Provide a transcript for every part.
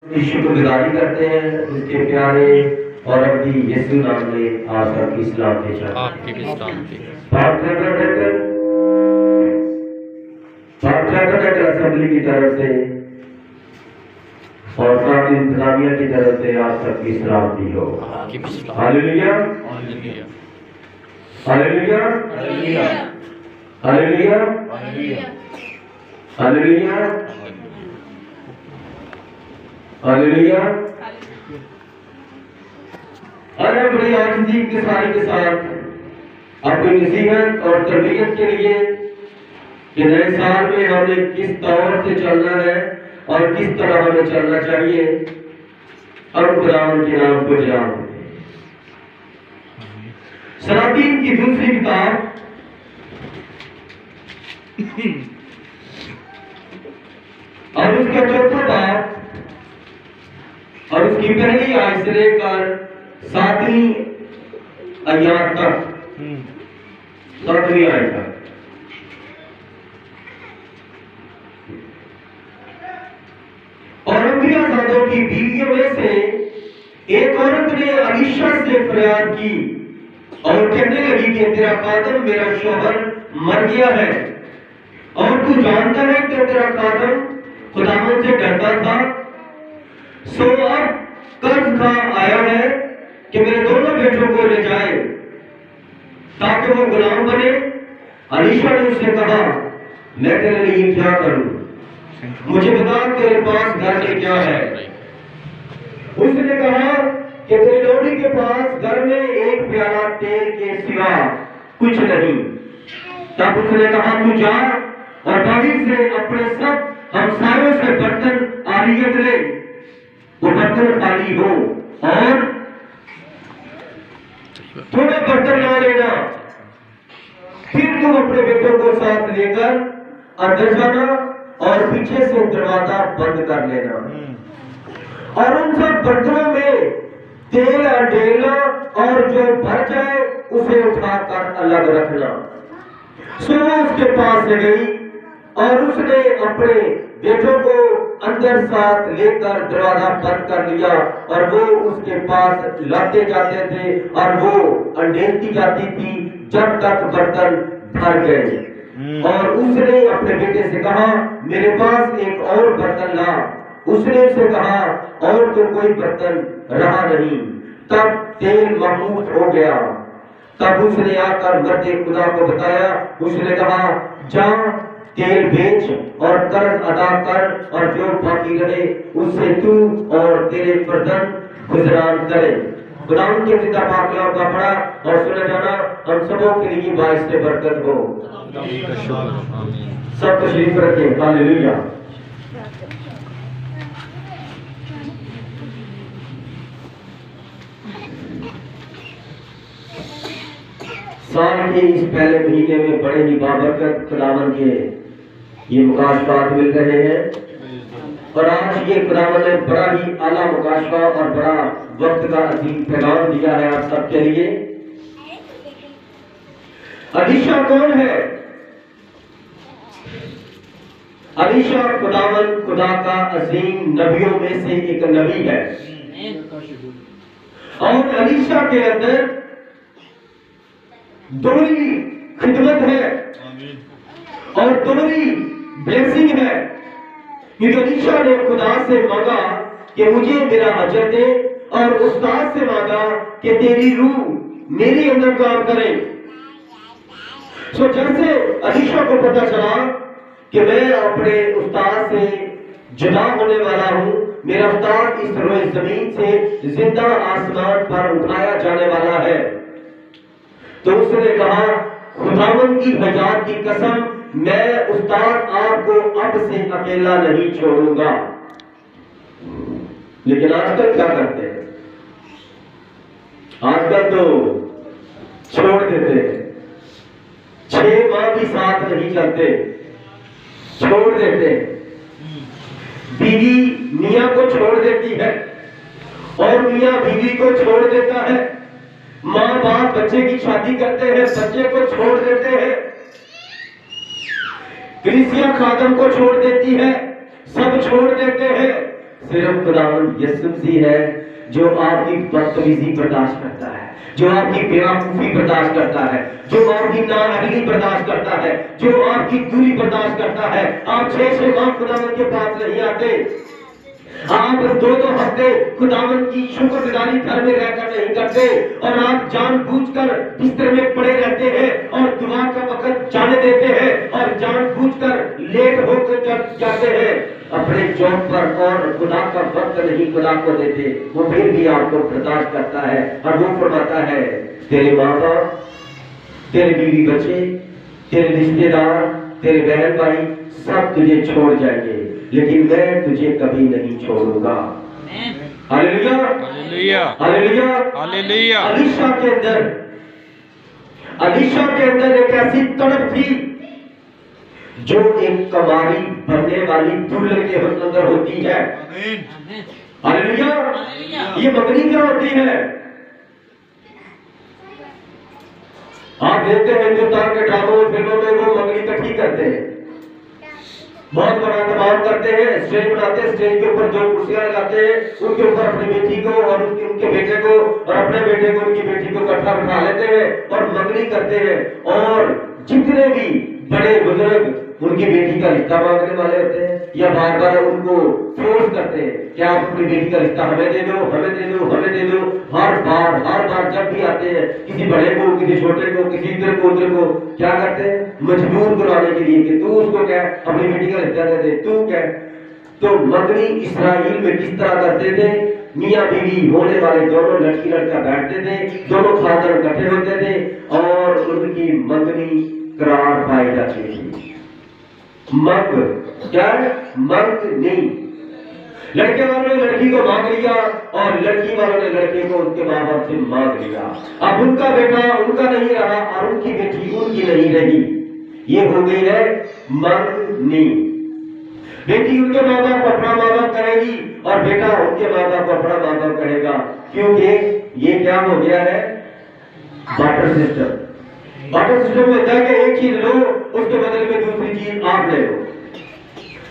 की शुक्रगुजारी करते हैं उसके प्यारे और अपनी यीशु नाम में आप सबकी सलाम पेश आपकी भी सलाम थी। असेंबली की तरफ से और साथ इंतजामिया की तरफ से आप सबकी सलामती हो। आपकी भी सलाम। Hallelujah hallelujah. Hallelujah hallelujah hallelujah hallelujah. अरे बड़ी आजिज़ी के साथ अपनी नसीहत और तरबियत के लिए कि नए साल में हमें किस तौर से चलना है और किस तरह हमें चलना चाहिए, और कुरान के नाम को जान। सलातीन की दूसरी किताब और उसका चौथा बाब और उसकी पहली आयत से लेकर 7वीं आयत तक, 7वीं आयत तक। और अंबियाज़ादों की बीवियों में से एक औरत ने अलीशा से फरियाद की और कहने लगी कि तेरा खादम मेरा शौहर मर गया है, और तू जानता है कि तेरा खादम खुदावंद से डरता था, सो अब कर्ज का आया है कि मेरे दोनों बेटों को ले जाए ताकि वो गुलाम बने। अलीशा ने उससे कहा, मैं तेरे लिए क्या करूं, मुझे बता तेरे पास घर में क्या है। उसने कहा कि तेरे लोड़ी के पास घर में एक प्याला तेल के सिवा कुछ नहीं। तब उसने कहा, तू जा और बाहर से अपने सब हमसायों से बर्तन आरियत ले, वो बर्तन खाली हो, और थोड़े बर्तन ला लेना, फिर तुम अपने बेटों को साथ लेकर अंदर जाना और पीछे से दरवाजा बंद कर लेना, और उन सब बर्तनों में तेल डालना और जो भर जाए उसे उठाकर अलग रखना। सो उसके पास से गई और उसने अपने बेटों को अंदर साथ लेकर दरवाजा बंद कर लिया, और वो उसके पास लाते जाते थे और वो अंडेलती जाती थी जब तक बर्तन भर गए। और उसने अपने बेटे से कहा, मेरे पास एक और बर्तन ला। उसने उसे कहा, और तो कोई बर्तन रहा नहीं। तब तेल महमूद हो गया। तब उसने आकर मर्दे खुदा को बताया। उसने कहा, जा तेल बेच और कर्ज अदा कर, और जो बाकी रहे उससे तू और तेरे बर्तन गुजरान करे। खुदावंद के जिंदा पाक कलाम का पढ़ा और सुना जाना हम सबों के लिए बाइस से बरकत हो। सब तशरीफ रखें। हालेलुया। साल के इस पहले महीने में बड़े ही बाबरकत खुदावंद के ये मुकाशफात मिल रहे हैं, और आज ये खुदावंद ने बड़ा ही आला मुकाशफा और बड़ा वक्त का अजीम पैगाम दिया है आप सबके लिए। अलीशा कौन है? अलीशा खुदावंद खुदा का अजीम नबियों में से एक नबी है, और अलीशा के अंदर दोहरी खिदमत है और दोहरी ब्लेसिंग है। क्योंकि अलीशा ने खुदा से मांगा कि मुझे मेरा अजर दे, और उस्ताद से मांगा कि तेरी रूह मेरे अंदर काम करे। सो जैसे अलीशा को पता चला कि मैं अपने उस्ताद से जुदा होने वाला हूं, मेरा उस्ताद इस रोए जमीन से जिंदा आसमान पर उठाया जाने वाला है, तो उसने कहा, खुदावंद की हयात की कसम, मैं उस्ताद आपको अब से अकेला नहीं छोड़ूंगा। लेकिन आजकल क्या करते हैं? आजकल तो छोड़ देते हैं, 6 माह भी साथ नहीं चलते, छोड़ देते हैं। बीवी मियां को छोड़ देती है और मियां बीवी को छोड़ देता है। माँ बाप बच्चे की शादी करते हैं, बच्चे को छोड़ देते हैं। कलीसिया खादम को छोड़ देती है, सब छोड़ देते हैं। सिर्फ खुदावंद यीशु मसीह है जो आपकी बदतमीजी बर्दाश्त करता है, जो आपकी बेवकूफी बर्दाश्त करता है, जो आपकी नाअहली बर्दाश्त करता है, जो आपकी दूरी बर्दाश्त करता है। आप 6 माह खुदावंद के पास नहीं आते, आप 2 हफ्ते खुदावंद की शुक्रगुजारी घर में रहकर नहीं करते, और आप जानबूझकर बिस्तर में पड़े रहते हैं और दुआ का वक्त जाने देते हैं और जानबूझकर लेट होकर जाते हैं अपने जॉब पर, और खुदा का वक्त नहीं खुदा को देते। वो फिर भी आपको बर्दाश्त करता है और वो फरमाता है, तेरे माँ बाप, तेरे बीवी बच्चे, तेरे रिश्तेदार, तेरे बहन भाई सब तुझे छोड़ जाएंगे, लेकिन मैं तुझे कभी नहीं छोड़ूंगा। Hallelujah, hallelujah, hallelujah, hallelujah. Alisha के अंदर एक ऐसी तड़प थी जो एक कवारी बनने वाली दुल्हन के अंदर होती है। हालेलुया। ये मंगनी क्या होती है? आप देखते हैं हिंदुस्तान के ड्रामों फिल्मों में वो मंगनी इकट्ठी करते हैं, बहुत बड़ा दबाव करते हैं, स्टेज बनाते हैं, स्टेज के ऊपर 2 कुर्सियां लगाते हैं, उनके ऊपर अपनी बेटी को और उनके बेटे को और अपने बेटे को उनकी बेटी को इकट्ठा बिठा लेते हैं और मंगनी करते हैं। और जितने भी बड़े बुजुर्ग उनकी बेटी का रिश्ता मांगने वाले होते हैं या बार बार उनको फोर्स करते हैं कि आप अपनी बेटी का रिश्ता हमें दे दो, हमें दे दो, हमें दे दो। हर बार जब भी आते हैं किसी बड़े को, किसी छोटे को, किसी इधर को उधर को, क्या करते हैं? मजबूर कराने के लिए कि तू उसको क्या अपनी बेटी का रिश्ता दे दे, तू क्या। तो मंगनी इस्राएल में किस तरह करते थे? मियाँ बीवी होने वाले दोनों लड़की लड़का बैठते थे, दोनों खानदान इकट्ठे होते थे और उनकी मंगनी करार पाई जाती थी। मंग क्या है? मंग नहीं। लड़के वालों ने लड़की को मांग लिया और लड़की वालों ने लड़के को उनके माँ बाप से मांग लिया। अब उनका बेटा उनका नहीं रहा और उनकी बेटी उनकी नहीं रही। ये हो गई है मंगनी। बेटी उनके माँ बाप को अपना माँ बाप करेगी और बेटा उनके माँ बाप को अपना माँ बाप करेगा, क्योंकि ये क्या हो गया है? Barter system. बार्टर सिस्टम में होता है कि एक चीज लो, उसके बदले में दूसरी चीज आप ले लो।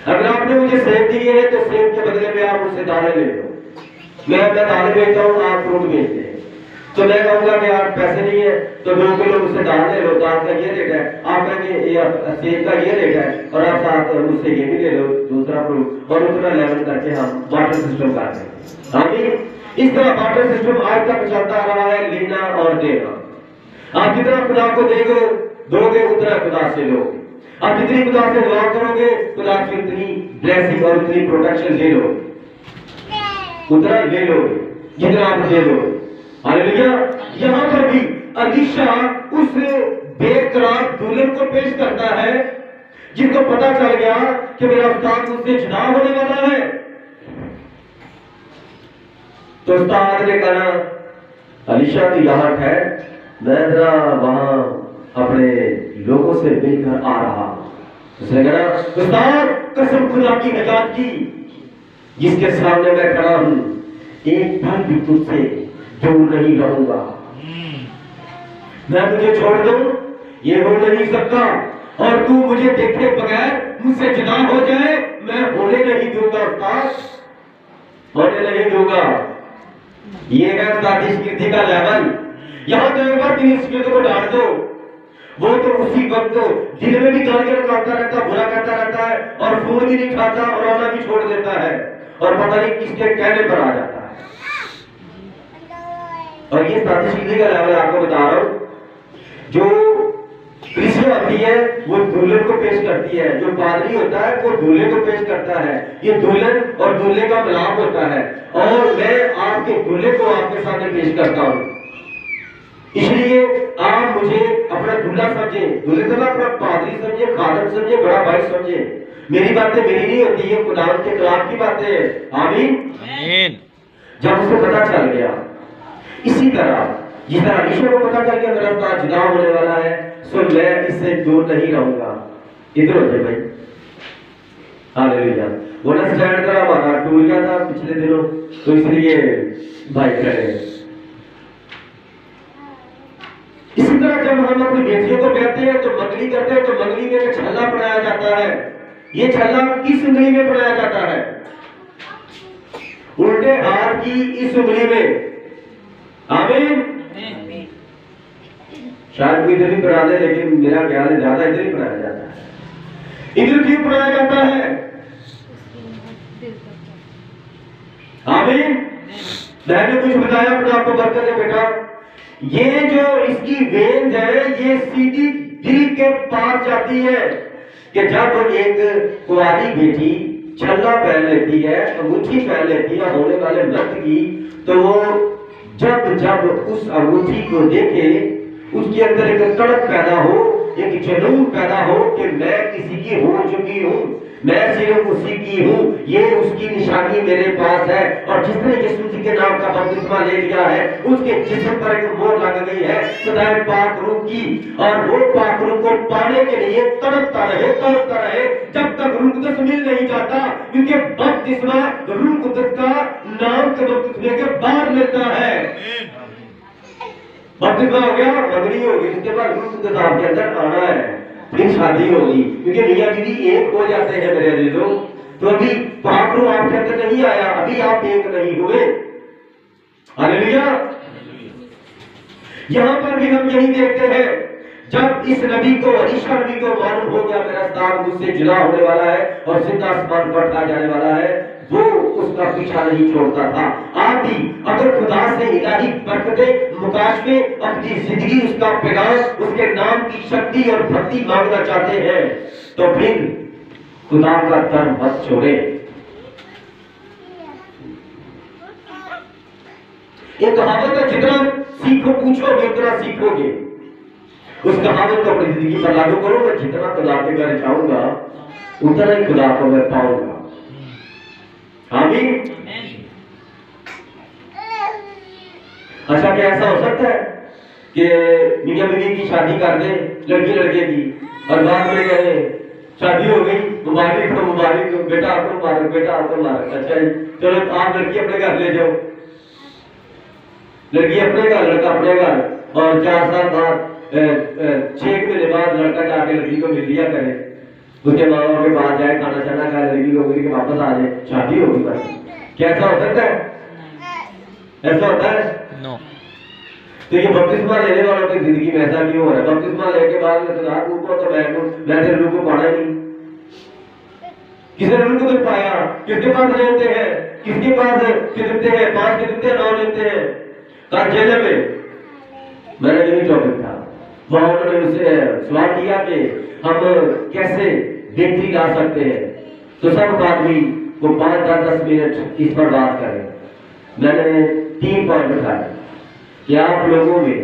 अगर आपने मुझे सेब दिए हैं तो सेब के बदले में आप मुझसे दाने ले लो। मैं अपना दाने बेचता हूँ, आप फ्रूट बेचते हैं, तो मैं कहूंगा कि यार पैसे नहीं है तो 2 किलो मुझसे दाल ले लो, दाल का ये रेट है, आप कहेंगे सेब का ये रेट है और आप साथ मुझसे ये भी ले लो दूसरा फ्रूट, और उतना लेवल करके हम बार्टर सिस्टम करते हैं। आमीन। इस तरह बार्टर सिस्टम आज तक चलता आ रहा है, लेना और देना। आप जितना खुदा को दोगे उतना खुदा से लोगे। आप जितनी खुदा से दुआ करोगे खुदा से उतनी ब्लेसिंग और उतनी प्रोटेक्शन ले लो, उतना ले लोगे जितना आप दे दोगे। हालेलुया। यहाँ पर भी अलीशा उस बेकरार दुल्हन को पेश करता है जिनको पता चल गया कि मेरा उस्ताद मुझसे जुदा होने वाला है। तो उस्ताद ने कहा, अलीशा तू यहाँ ठहर, मैं जरा वहां अपने लोगों से मिलकर आ रहा। उसने कहा, उस्ताद कसम खुदा की निजात की जिसके सामने मैं खड़ा हूं, एक पल भी तुझसे दूर नहीं रहूंगा। मैं तुझे छोड़ दूं ये हो नहीं सकता, और तू मुझे देखे बगैर मुझसे जुदा हो जाए मैं होने नहीं दूंगा उस्ताद, होने नहीं दूंगा। ये है उस्तादी स्मृति का लेवल। यहाँ तो एक बार तेरी स्मृति को डांट दो, वो तो उसी वक्त दिल में भी गालियां निकालता रहता, बुरा कहता रहता है और फोन भी नहीं खाता और आना भी छोड़ देता है और पता नहीं किसके कहने पर आ जाता है। और ये साथी का लेवल आपको बता रहा हूं। जो कृष्ण आती है वो दुल्हन को पेश करती है, जो पादरी होता है वो दूल्हे को पेश करता है। ये दुल्हन और दूल्हे का मिलाप होता है और मैं आपके दूल्हे को आपके सामने पेश करता हूं। इसलिए आप मुझे अपना दूल्हा समझे, दूल्हे से अपना पादरी समझे, खादम समझे, बड़ा भाई समझे। मेरी बातें मेरी नहीं होती है, खुदा के कलाम की बातें हैं। आमीन। जब उसे पता चल गया, इसी तरह जिस तरह अलीशा को पता चल गया मेरा उस्ताद जुदा होने वाला है, सो मैं इससे दूर नहीं रहूंगा। इधर हो जाए भाई। हालेलुया। बोनस स्टैंड का हमारा टूर गया था पिछले दिनों, तो इसलिए भाई खड़े। इसी तरह जब हम अपनी बेटियों को कहते हैं तो मंगनी करते हैं, तो मंगनी में छल्ला पढ़ाया जाता है। ये छल्ला किस उंगली में पढ़ाया जाता है? उल्टे हाथ की इस उंगली में। आमीन। शायद कोई इधर भी पढ़ा दे, लेकिन मेरा ख्याल है ज्यादा इधर ही पढ़ाया जाता है। इधर क्यों पढ़ाया जाता है? आमीन। मैंने कुछ बताया अपने आपको बरकत है बेटा। ये जो इसकी वेन्स है ये सीधी दिल के पास जाती है कि जब एक कुंवारी बेटी छल्ला पहन लेती है, अंगूठी पहन लेती है होने वाले व्रत की, तो वो जब जब उस अंगूठी को देखे उसके अंदर एक तड़प पैदा हो, एक जुनून पैदा हो कि मैं किसी की हो चुकी हूँ, मैं सिर्फ उसी की हूँ, ये उसकी निशानी मेरे पास है। और जिसने यीशु जी के नाम का बपतिस्मा ले लिया है उसके जिस्म पर एक मोहर लग गई है खुदाए पाक रूह की, और वो पाक रूह को पाने के लिए तड़पता रहे जब तक रूह कुदस मिल नहीं जाता, क्योंकि बपतिस्मा रूह कुदस का नाम के बपतिस्मे के बाद मिलता है। बपतिस्मा हो गया, मंगनी होगी, उसके बाद रूह कुदस आपके अंदर आना है, फिर शादी होगी, क्योंकि मियां बीवी एक हो जाते हैं मेरे अजीजों। तो अभी पाक रूह आपके अंदर नहीं आया, अभी आप एक नहीं हुए। हालेलुया। यहाँ पर भी हम यही देखते हैं, जब इस नबी को, अलीशा नबी को मालूम हो गया मेरा उस्ताद मुझसे जुदा होने वाला है और जिंदा आसमान पर आ जाने वाला है, वो उसका पीछा नहीं छोड़ता था। आप भी अगर खुदा से इलाही बरकतें, मुकाशफे, अपनी जिंदगी, उसका पैगाम, उसके नाम की शक्ति और भक्ति मांगना चाहते हैं, तो फिर खुदा का धर्म मत छोड़े। ये कहावत है, जितना सीखो पूछोगे उतना सीखोगे। उस कहावत को अपनी जिंदगी पर लागू करो, मैं जितना खुदा के घर जाऊंगा उतना ही खुदा को मैं पाऊंगा। आमीन। अच्छा, क्या ऐसा हो सकता है कि मियां बीवी की शादी कर दे लड़की लड़के की, और बाद में कहे शादी हो गई, मुबारक हो, मुबारक हो, बेटा आपको मुबारक, बेटा आपको मुबारक। अच्छा जी, चलो आप लड़की अपने घर ले जाओ, लड़की अपने घर, लड़का अपने घर, और 4 साल बाद 6 महीने बाद लड़का जाके लड़की को मिल लिया करे, उसके माँ बाप के पास जाए, खाना छाना खाए, लड़की को मिल के वापस आ जाए, शादी होगी। बस क्या ऐसा हो सकता है? ऐसा होता है? नो। तो ये बपतिस्मा लेने वालों की जिंदगी में ऐसा क्यों हो रहा है? बपतिस्मा लेने के बाद खुदा को तो मैं तेरे रूह को पाना ही नहीं। किसने रूह को तो पाया? किसके पास लेते हैं? किसके पास खिदमते हैं? 5 खिदमते 9 लेते हैं। कल जेल में मैंने यही टॉपिक था, वहां उन्होंने मुझसे सवाल किया कि हम कैसे बेहतरी ला सकते हैं, तो सब आदमी को 5-10 मिनट इस पर बात करें। मैंने 3 पॉइंट बताए कि आप लोगों में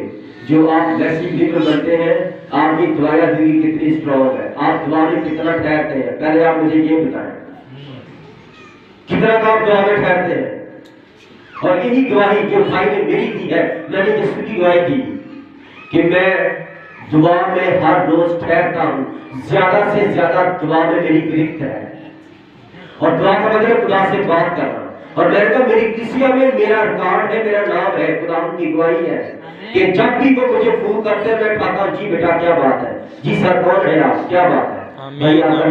जो आप मैसेज लीडर बनते हैं, आपकी दुआया जिंदगी कितनी स्ट्रॉन्ग है, आप दुआ में कितना ठहरते हैं, पहले आप मुझे ये बताएं, कितना आप दुआ में ठहरते हैं। और यही गवाही जो भाई ने मेरी दी है, मैंने यीशु की गवाही दी कि मैं दुआ में हर रोज ठहरता हूँ, ज्यादा से ज्यादा दुआ में मेरी गिरफ्त है। और दुआ का मतलब खुदा से बात करना, और मैंने कहा मेरी किसिया में मेरा रिकॉर्ड है, मेरा नाम है, खुदा की गवाही है कि जब भी वो मुझे फोन करते हैं मैं कहता हूँ जी बेटा क्या बात है, जी सर कौन है आप, क्या बात है, भाई आपका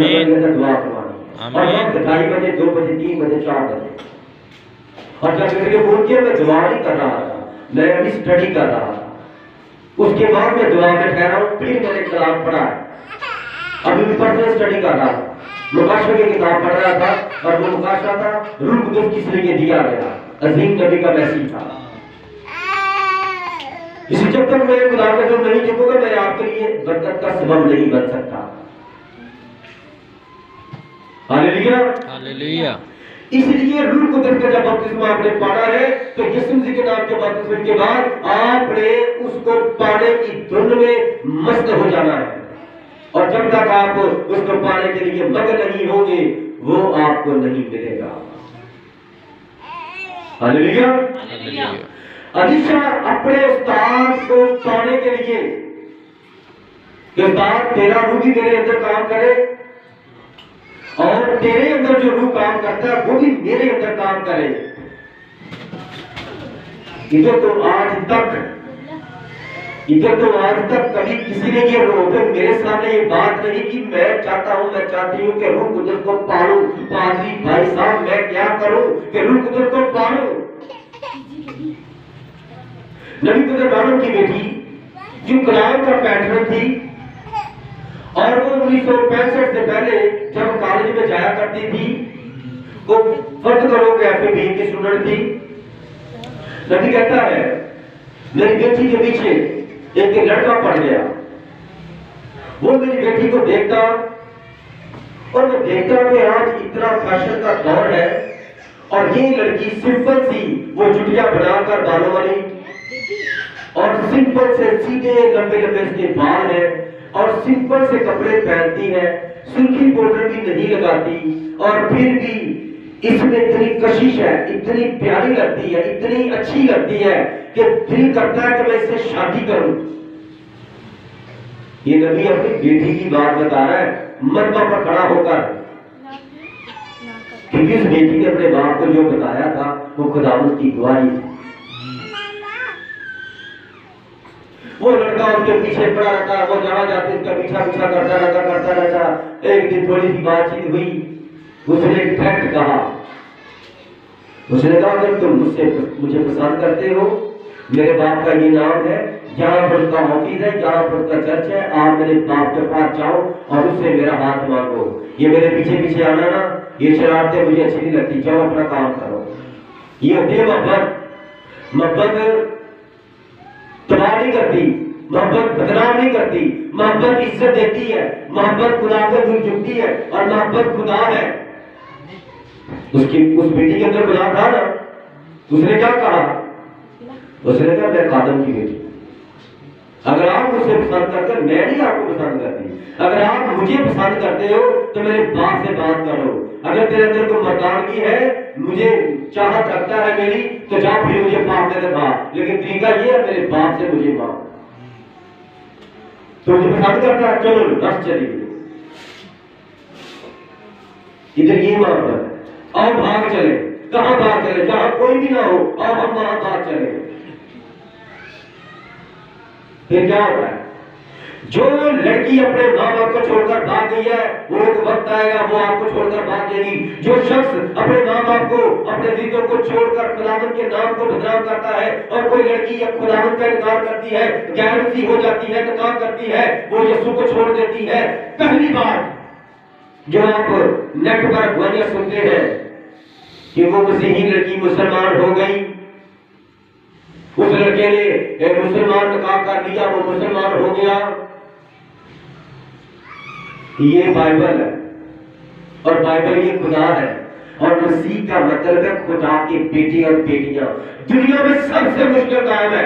दुआ करवानी। और वक्त 2:30 बजे, 2 बजे, 3 बजे, 4 बजे, और जब मेरे फोन किया मैं दुआ नहीं कर रहा था, मैं अभी स्टडी कर रहा था। उसके बाद मैं दुआ में ठहरा हूँ, फिर मैंने कलाम पढ़ा है, अभी भी पर्सनल स्टडी कर रहा था, मुकाशफे की किताब पढ़ रहा था, और वो मुकाशफा था रूह कुदस किस लिए दिया गया, अजीम नबी का मैसेज था। इसी जब तक मैं खुदा का जो नहीं देखूंगा, मैं आपके लिए बरकत का सबब नहीं बन सकता। Hallelujah, hallelujah. इसलिए रूह कुदस का जब बपतिस्मा आपने पाना है, तो यीशु जी के नाम के बपतिस्मे के बाद आपने उसको पाने की धुन में मस्त हो जाना है, और जब तक आप उसको पाने के लिए मगन नहीं होंगे वो आपको नहीं मिलेगा। Hallelujah, hallelujah. अलीशा अपने उस्ताद को पाने के लिए, उस्ताद तेरा रूह भी मेरे अंदर काम करे, और तेरे अंदर जो रूह काम करता है वो भी मेरे अंदर काम करे। इधर तो आज तक इधर तो आज तक कभी किसी ने ये रोके मेरे सामने ये बात नहीं कि मैं चाहता हूं, मैं चाहती हूं कि रूह कुदरत को पालूं। पादरी भाई साहब मैं क्या करूं कि रूह कुदरत को पालूं? नबी कुदरत की बेटी जो कलाम का पैटर्न थी और वो 1965 से पहले जब कॉलेज में जाया करती थी, वो फर्ज करो कि FA की स्टूडेंट थी। नबी कहता है मेरी बेटी के पीछे एक लड़का पड़ गया। वो मेरी बेटी को देखता और वो देखता कि आज इतना फैशन का दौर है और ये लड़की सिंपल सी वो जुटिया बनाकर बालों वाली और सिंपल से सीधे लंबे लंबे इसके बाल है और सिंपल से कपड़े पहनती है, सुर्खी पाउडर भी नहीं लगाती और फिर भी इसमें इतनी कशिश है, इतनी प्यारी लगती है, इतनी अच्छी लगती है कि दिल करता है कि मैं इससे शादी करूं। ये नबी अपनी बेटी की बात बता रहा है मरबा पर खड़ा होकर, क्योंकि उस बेटी ने अपने बाप को जो बताया था वो खुदावंद की गवाही थी। वो लड़का उसके पीछे पड़ा रहता, वो जहां जाते उसका पीछा करता रहता। एक दिन थोड़ी सी बातचीत हुई, उसने एक फैक्ट कहा। उसने कहा अगर तुम मुझे पसंद करते हो, मेरे बाप का ये नाम है, यहाँ पर उसका ऑफिस है, यहाँ पर उसका चर्च है, आप मेरे बाप के पास जाओ और उससे मेरा हाथ मांगो। ये मेरे पीछे पीछे आना ना, ये शरारतें मुझे अच्छी नहीं लगती, जाओ अपना काम करो। ये होती है मोहब्बत। मोहब्बत तबाह नहीं करती, मोहब्बत बदनाम नहीं करती, मोहब्बत इज्जत देती है, मोहब्बत खुदा के दूर झुकती है और मोहब्बत खुदा है। उस बेटी के अंदर खुदा था ना। उसने क्या कहा? उसने कहा मैं खादम की बेटी, अगर आप मुझे पसंद करते, मैं नहीं आपको पसंद करती, अगर आप मुझे पसंद करते हो तो मेरे बाप से बात करो। अगर तेरे अंदर कोई मर्दानगी है, मुझे चाहत रखता है मेरी, तो जा फिर मुझे बाप दे दे, लेकिन तरीका ये है मेरे बाप से मुझे मांग। तो मुझे पसंद करता है, चलो बस चलिए। इधर ये मोहब्बत, और भाग चले। कहां भाग चले? जहां कोई भी ना हो, और हम वहां भाग चले। फिर क्या होता है? जो लड़की अपने माँ बाप को छोड़कर भाग गई है, वो एक वक्त आएगा वो आपको छोड़कर भाग जाएगी। जो शख्स अपने माँ बाप को, अपने दीदों को छोड़कर खुदावंद के नाम को बदनाम करता है, और कोई लड़की या खुदावंद का इनकार करती है, गैरती हो जाती है, नकार करती है, वो यीशु को छोड़ देती है। पहली बार जो आप नेट पर अखबारियां सुनते हैं कि वो मसीही लड़की मुसलमान हो गई, उस लड़के ने एक मुसलमान निकाह कर लिया, वो मुसलमान हो गया, ये बाइबल है और बाइबल ये खुदा है। और मसीह का मतलब है खुदा के बेटे और बेटियां। दुनिया में सबसे मुश्किल काम है,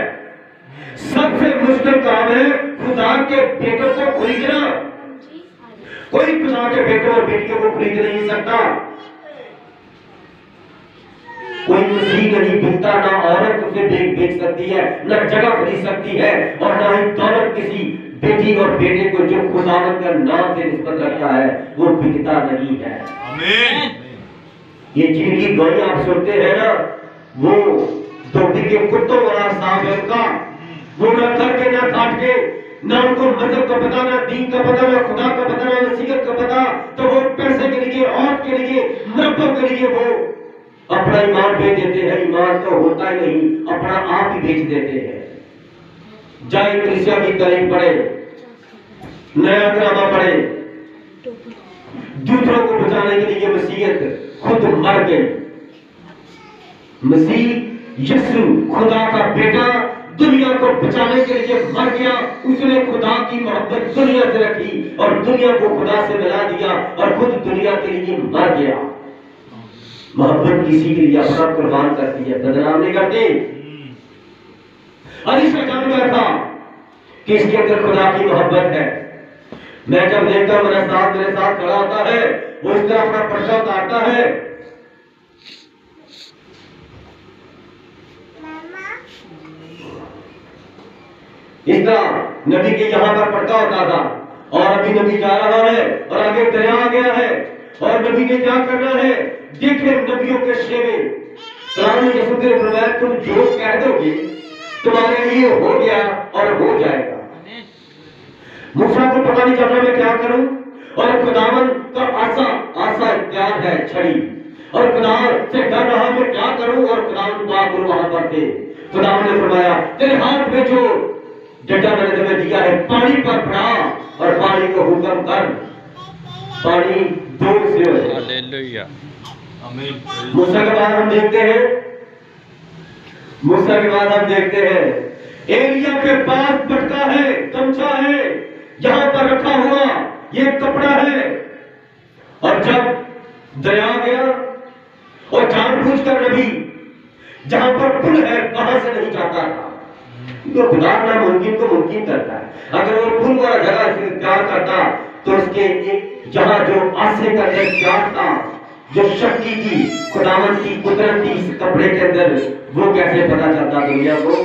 सबसे मुश्किल काम है खुदा के बेटों को खरीदना। कोई खुदा के बेटों और बेटियों को खरीद नहीं सकता। कोई मसीह नहीं बिकता, ना औरत उसे बेच सकती है, ना जगह खरीद सकती है, और ना ही दौलत किसी बेटी और बेटे को जो खुदावंद का नाम से निस्बत रखता है वो बिकता नहीं है। आमीन। ये जिनकी गवाही आप सुनते हैं ना, वो धोबी के कुत्तों वाला साहब है उनका, वो ना करके ना काट के, ना उनको मजहब का पता, ना दीन का पता, ना खुदा का पता, ना नसीहत का पता, तो वो पैसे के लिए, औरत के लिए, मुरब्बा के लिए वो अपना ईमान बेच देते हैं। ईमान तो होता ही नहीं, अपना आप ही बेच देते हैं। जाए कलीसिया की तारीफ पढ़े, नया ड्रामा पढ़े, दूसरों को बचाने के लिए मसीहत खुद मर गई। मसीह यीशु खुदा का बेटा दुनिया को बचाने के लिए मर गया। उसने खुदा की मोहब्बत दुनिया से रखी और दुनिया को खुदा से मिला दिया और खुद दुनिया के लिए मर गया। मोहब्बत किसी के लिए अपना कुर्बान करती है, बदनाम नहीं करती। अलीशा जान गया था कि इसके अंदर खुदा की मोहब्बत है। मैं जब देखता हूं मेरे साथ खड़ा होता है, वो इस तरह अपना पर्चा उतारता है, इस तरह नबी के यहाँ पर पर्चा होता था, और अभी नबी जा रहा है और आगे दरिया आ गया है और नबी ने क्या करना है, देखे नबियों के शेवे। यीशु ने फरमाया तुम जो कह दोगे तुम्हारे लिए हो गया और हो जाएगा। मूसा को पता नहीं चल रहा मैं क्या करूं, और खुदावन का आशा इख्तियार है छड़ी, और खुदावन से डर रहा मैं क्या करूं, और खुदावन पाक वहां पर थे। खुदावन ने फरमाया तेरे हाथ में जो डंडा मैंने तुम्हें दिया है पानी पर पड़ा और पानी को हुक्म कर, पानी दूर से हो जाए। हालेलुया। आमीन। मूसा के बाद हम देखते हैं, मूसा के बाद हम देखते हैं एलिया के पास पटका है, गमछा है, यहां पर रखा हुआ ये कपड़ा है, और जब दरिया गया और जानबूझकर नबी जहां पर पुल है वहां से नहीं जाता था, तो खुदा नामुमकिन को मुमकिन करता है। अगर वो पुल वाला जगह से प्यार करता तो उसके एक जहां जो आसे का एक प्यार था, जो शक्ति थी, खुदावन की कुदरत थी इस कपड़े के अंदर, वो कैसे पता चलता दुनिया को।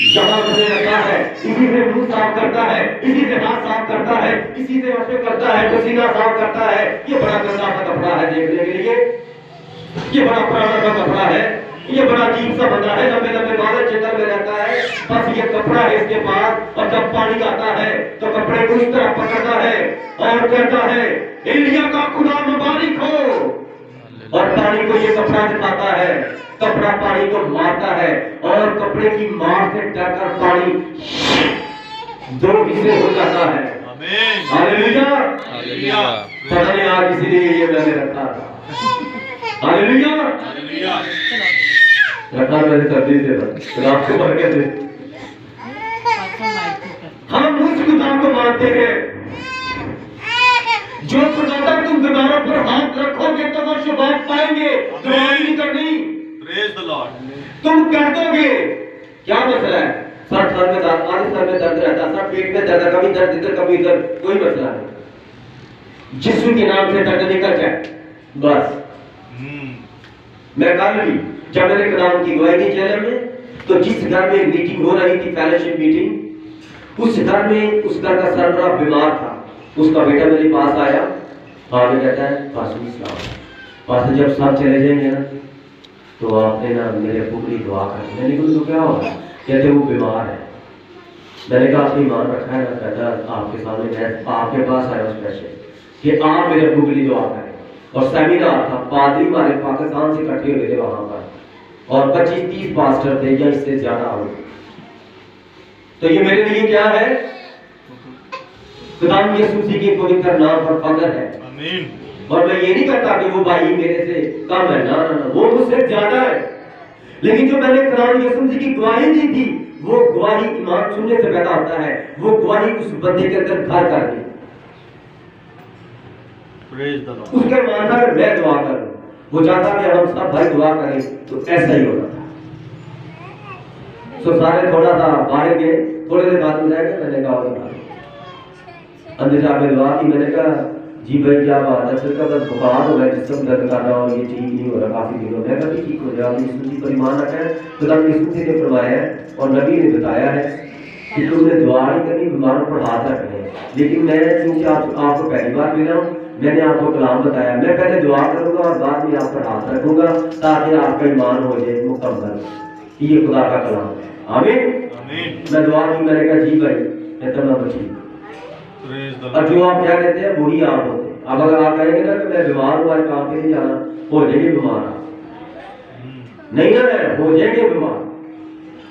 जहां उसने रखा है इसी से मुंह साफ करता है, इसी से हाथ साफ करता है, इसी से ऐसे करता है, पसीना साफ करता है। ये बड़ा गंदा सा कपड़ा है देखने के लिए, ये बड़ा पुराना सा कपड़ा है, ये बड़ा अजीब सा बंदा है, लंबे लंबे बादल चक्कर में रहता है, बस ये कपड़ा है इसके पास, और जब पानी आता है तो कपड़े को इस तरह पकड़ता है और कहता है एलिया का खुदा मुबारक हो, और पानी को ये कपड़ा दिखाता है, कपड़ा पानी को मारता है, और कपड़े की मार से डरकर पानी दो हिस्से हो जाता है। आमीन। हालेलुया। हालेलुया। पता नहीं आज इसीलिए ये मैंने रखा था। हालेलुया। हालेलुया। रखा मैंने सर्दी से रात को भर के थे। हम उस खुदा को मानते हैं जो खुदा तुम दीवारों पर हाथ रखोगे तो वो शुभाग पाएंगे, दुआ नहीं करनी। Praise the Lord. तुम कह दोगे क्या मसला है, सर में दर्द, आधे सर में दर्द रहता, सर पेट में दर्द, कभी दर्द इधर कभी इधर, कोई मसला नहीं, यीशु के नाम से दर्द निकल जाए बस। मैं कल भी जब मैंने खुदावंद की गवाही दी जेल में, तो जिस घर में मीटिंग हो रही थी, फेलोशिप मीटिंग, उस घर में उस घर का सरबराह बीमार था, उसका बेटा मेरे पास आया, हाँ में कहता है पास जब सब चले जाएंगे ना तो आपने ना मेरे अब्बू की दुआ कर। मैंने कहा तो क्या होगा, कहते वो बीमार है। मैंने कहा आपने ईमान रखा है ना, कहता आपके सामने मैं आपके पास आया स्पेशल कि आप मेरे अब्बू के लिए दुआ करें। और सेमिनार था, पादरी हमारे पाकिस्तान से इकट्ठे हुए थे वहां पर, और 25-30 पास्टर थे या इससे ज्यादा हो। तो ये मेरे लिए क्या है, खुदावंद यीशु मसीह के पवित्र नाम पर फख्र है। आमीन। और मैं ये नहीं कहता कि वो भाई मेरे से कम है, ना ना, वो मुझसे ज्यादा है, लेकिन जो मैंने खुदावंद यीशु मसीह की गवाही दी थी, वो गवाही ईमान सुनने से पैदा होता है, वो गवाही उस बंदे के अंदर घर कर दी। Praise the Lord. उसके मानता है मैं दुआ करूं, वो चाहता कि हम सब भाई दुआ करें, तो ऐसा ही होता था। तो सारे थोड़ा सा बाहर गए, थोड़े देर बाद में रह गए। मैंने कहा अंदर जाके दुआ की, मैंने कहा जी भाई क्या बात है, फिर बस बुखार हो गया, जिसम दर्द कर रहा और ये ठीक नहीं हो रहा काफी दिनों में, कभी ठीक हो जाएगा, यीशु पर ईमान रखा है, खुदा यीशु ने फरमाया है और नबी ने बताया है कि तुमने दुआ नहीं करनी, बीमारों पर हाथ रखने हैं। लेकिन मैं क्योंकि आपको पहली बार मिला हूँ, मैंने आपको कलाम बताया, मैं पहले दुआ करूंगा और बाद में आप पर हाथ रखूंगा ताकि आपका ईमान हो जाए मुकम्मल। ये खुदा का कलाम है। आमीन। आमीन। मैं दुआ की, मैंने कहा जी भाई मैं तो बची, प्रेज द और लॉर्ड। जो आप क्या कहते हैं वही आप होते। अब अगर आप कहेंगे ना कि मैं बीमार हूँ आज काम पे नहीं जाना, हो जाएंगे बीमार नहीं ना, मैं हो जाएंगे बीमार,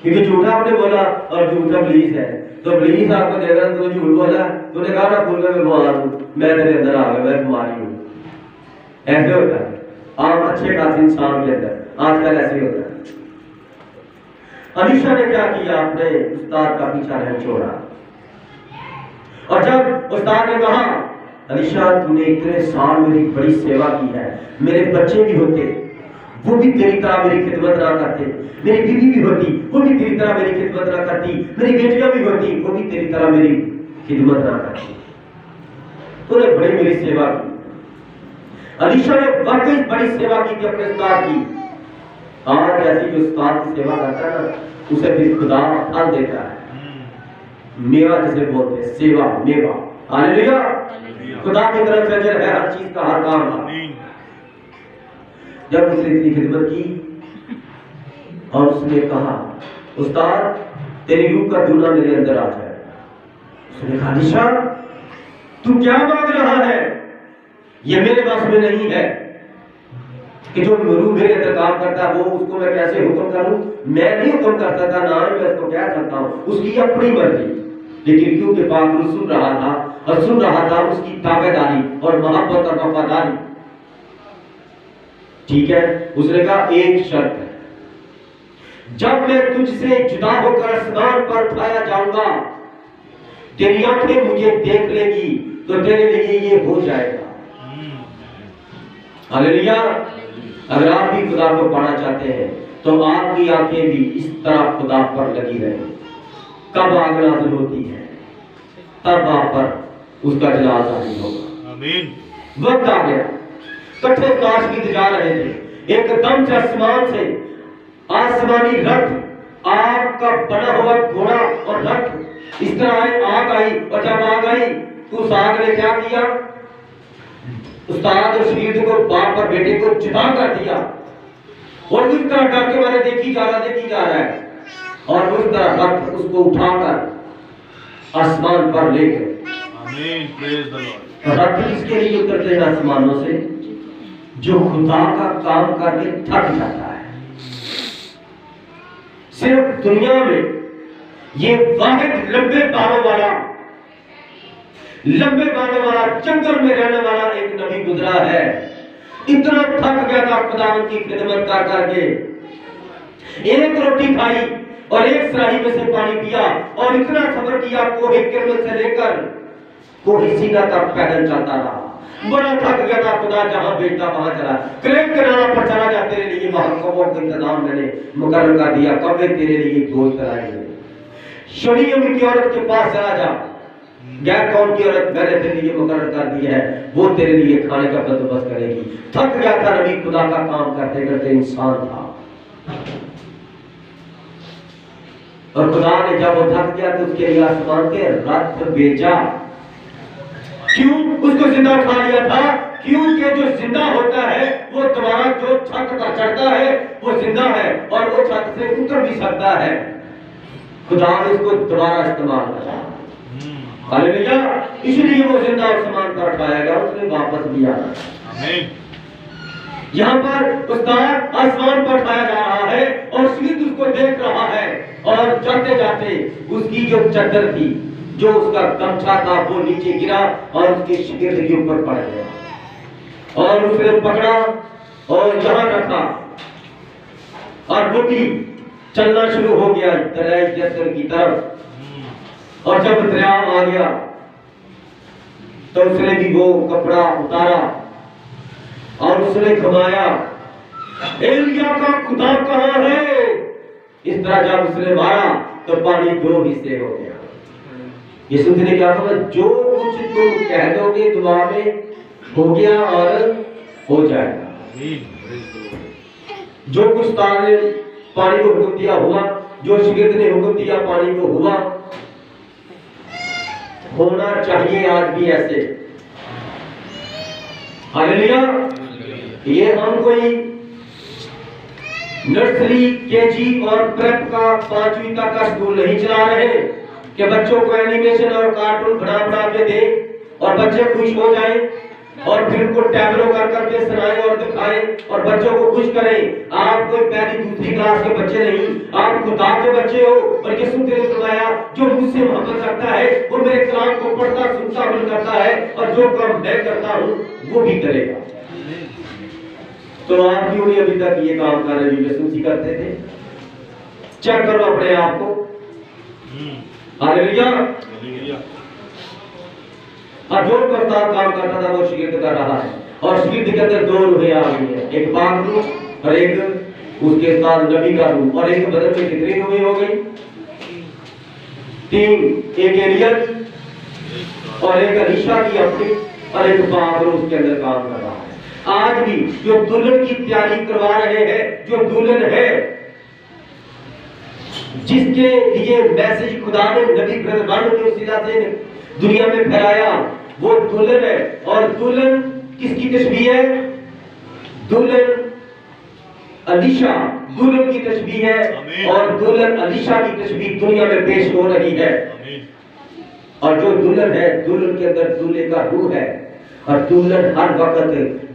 क्योंकि झूठा आपने बोला और झूठा पुलिस है, तो पुलिस आपको देख रहा तूने झूठ बोला, तूने कहा ना फुल में बीमार हूँ, मैं तेरे अंदर आ गया, मैं बीमारी हूँ। ऐसे होता है आप अच्छे खास इंसान के अंदर, आजकल ऐसे होता है। अलीशा ने क्या किया, आपने उस्ताद का पीछा नहीं छोड़ा, और जब उस्ताद ने कहा अलीशा तूने इतने साल मेरी बड़ी सेवा की है, मेरे बच्चे भी होते वो भी तेरी तरह मेरी खिदमत ना करते, मेरी बीवी भी होती वो भी तेरी तरह मेरी खिदमत ना करती, मेरी बेटियां भी होती वो भी तेरी तरह मेरी खिदमत ना करती, तूने बड़ी मेरी सेवा की। अलीशा ने वाकई बड़ी सेवा की थी अपने उस्ताद की। आज ऐसी जो उस्ताद की सेवा करता है ना, उसे फिर खुदा फल देता है, मेवा जिसे बोलते हैं, सेवा मेवा। हालेलुया। खुदा की तरफ से अजर है हर चीज का, हर काम का। जब उसने इतनी खिदमत की और उसने कहा, उस्ताद तेरी रूह का दूल्हा मेरे अंदर आ जाए। उसने कहा निशा तू क्या मांग रहा है, ये मेरे पास में नहीं है कि जो रूह मेरे अंदर काम करता है वो उसको मैं कैसे हुक्म करूं। मैं नहीं हुक्म कर सकता, ना ही मैं उसको कह सकता हूं, उसकी अपनी मर्जी। लेकिन क्योंकि पाक रूह सुन रहा था और सुन रहा था उसकी ताबेदारी और मोहब्बत और वफादारी। ठीक है, उसने कहा एक शर्त है, जब मैं तुझसे जुदा होकर आसमान पर उठाया जाऊंगा तेरी आंखें मुझे देख लेगी तो तेरे लिए ये हो जाएगा। हालेलुया। अगर आप भी खुदा को पाना चाहते हैं तो आपकी आंखें भी इस तरह खुदा पर लगी रहे। कब आग नाज़िल होती है तब आप पर उसका जलाल जारी होगा। आमीन। वक्त आ गया, कट्ठे काश गीत जा रहे थे, एकदम से आसमान से आसमानी रथ, आग का बना हुआ घोड़ा और रथ इस तरह आग आई। और जब आग आई तो उस आग ने क्या किया, उस्ताद और शहीद को, बाप और बेटे को जुदा कर दिया। और उस तरह डर के मारे देखी जा रहा है और उस तरह रथ उसको उठाकर आसमान पर ले गए। आमीन। Praise the Lord. रथ किसके लिए उतरते हैं आसमानों से, जो खुदा का काम करके थक जाता है। सिर्फ दुनिया में ये वाहिद लंबे बालों वाला जंगल में रहने वाला एक नबी गुजरा है। इतना थक गया था खुदावंद की खिदमत कर करके, एक रोटी खाई और एक सराही में से पानी पिया और इतना सफर किया कोहे किरमत से लेकर कोहे सीना तक पैदल चलता रहा। बड़ा थक गया था, खुदा जहां भेजता वहां चला। क्रेक किनारा पर चला जा, तेरे लिए वहां कौवों का इंतजाम मैंने मुकर्रर कर दिया, कौवे तेरे लिए गोश्त लाएंगे। शरीयम की औरत के पास चला जा, गैर कौम की औरत मैंने तेरे लिए मुकर्रर कर दी है, वो तेरे लिए खाने का बंदोबस्त करेगी। थक गया था नबी, खुदा का काम करते करते इंसान था। और खुदा ने जब वो थक गया तो उसके लिए आसमान के रथ भेजा। क्यों उसको जिंदा उठा लिया था? क्योंकि जो जिंदा होता है वो दोबारा जो छत पर चढ़ता है वो जिंदा है और वो छत से उतर भी सकता है। खुदा ने उसको दोबारा इस्तेमाल किया। हालेलुया। इसलिए वो जिंदा आसमान पर उठाया गया, उसने वापस लिया। आमीन। यहाँ पर उस्ताद आसमान पर उठाया जा रहा है और शहीद उसको देख रहा है और जाते जाते उसकी जो चद्दर थी, जो उसका गमछा था, वो नीचे गिरा और उसके शिगिर्द के ऊपर पड़ गया और उसने पकड़ा और यहाँ रखा और वो भी चलना शुरू हो गया दरिया जसर की तरफ। और जब दरिया आ गया तो उसने भी वो कपड़ा उतारा और उसने घुमाया, एलिया का खुदा कहाँ है? इस तरह जब उसने मारा तो पानी दो हिस्से हो गया। यीशु ने क्या कहा, जो कुछ तुम कह दोगे दुआ में हो गया और हो जाएगा। जो कुछ तारे पानी को हुक्म दिया हुआ, जो शिगिर्द ने हुक्म दिया पानी को हुआ। होना चाहिए आज भी ऐसे। हालेलुया। ये हम कोई नर्सरी, केजी और प्रेप का 5वीं तक का स्कूल नहीं चला रहे कि बच्चों को एनिमेशन और कार्टून बना के दे और बच्चे खुश हो जाएं और फिर उनको टैबलो कर करके सुनाएं और दिखाएं और बच्चों को खुश करें। आप कोई पहली दूसरी क्लास के बच्चे नहीं, आप खुदा के बच्चे हो। और यीशु ने फरमाया, जो मुझसे मोहब्बत करता है वो मेरे कलाम को पढ़ता सुनता अमल करता है और जो काम मैं करता हूँ वो भी करेगा। तो आप क्यों नहीं अभी तक ये काम कर रहे जो यीशु करते थे? चेक करो अपने आप को। हालेलुया। और जो प्रस्ताव काम करता था वो शिगिर्द कर रहा है और शिगिर्द के अंदर 2 रूहें आ गई हैं, एक पाक रूह और एक उसके साथ नबी का रूह। और एक बदन में कितनी रूहें हो गई? 3, एक एलियस और एक अलीशा की अपनी और एक पाक रूह उसके अंदर काम कर रहा है। आज भी जो दुल्हन की तैयारी करवा रहे हैं, जो दुल्हन है जिसके लिए मैसेज खुदा ने नबी ब्रदरान के वसीला से दुनिया में फैलाया, वो दुल्हन है। और दुल्हन किसकी तस्वीर है? दुल्हन अलीशा दुल्हन की तस्वीर है आमीन। और दुल्हन अलीशा की तस्वीर दुनिया में पेश हो रही है। आमीन। और जो दुल्हन है, दुल्हन के अंदर दूल्हे का रूह है और दुल्हन हर वक्त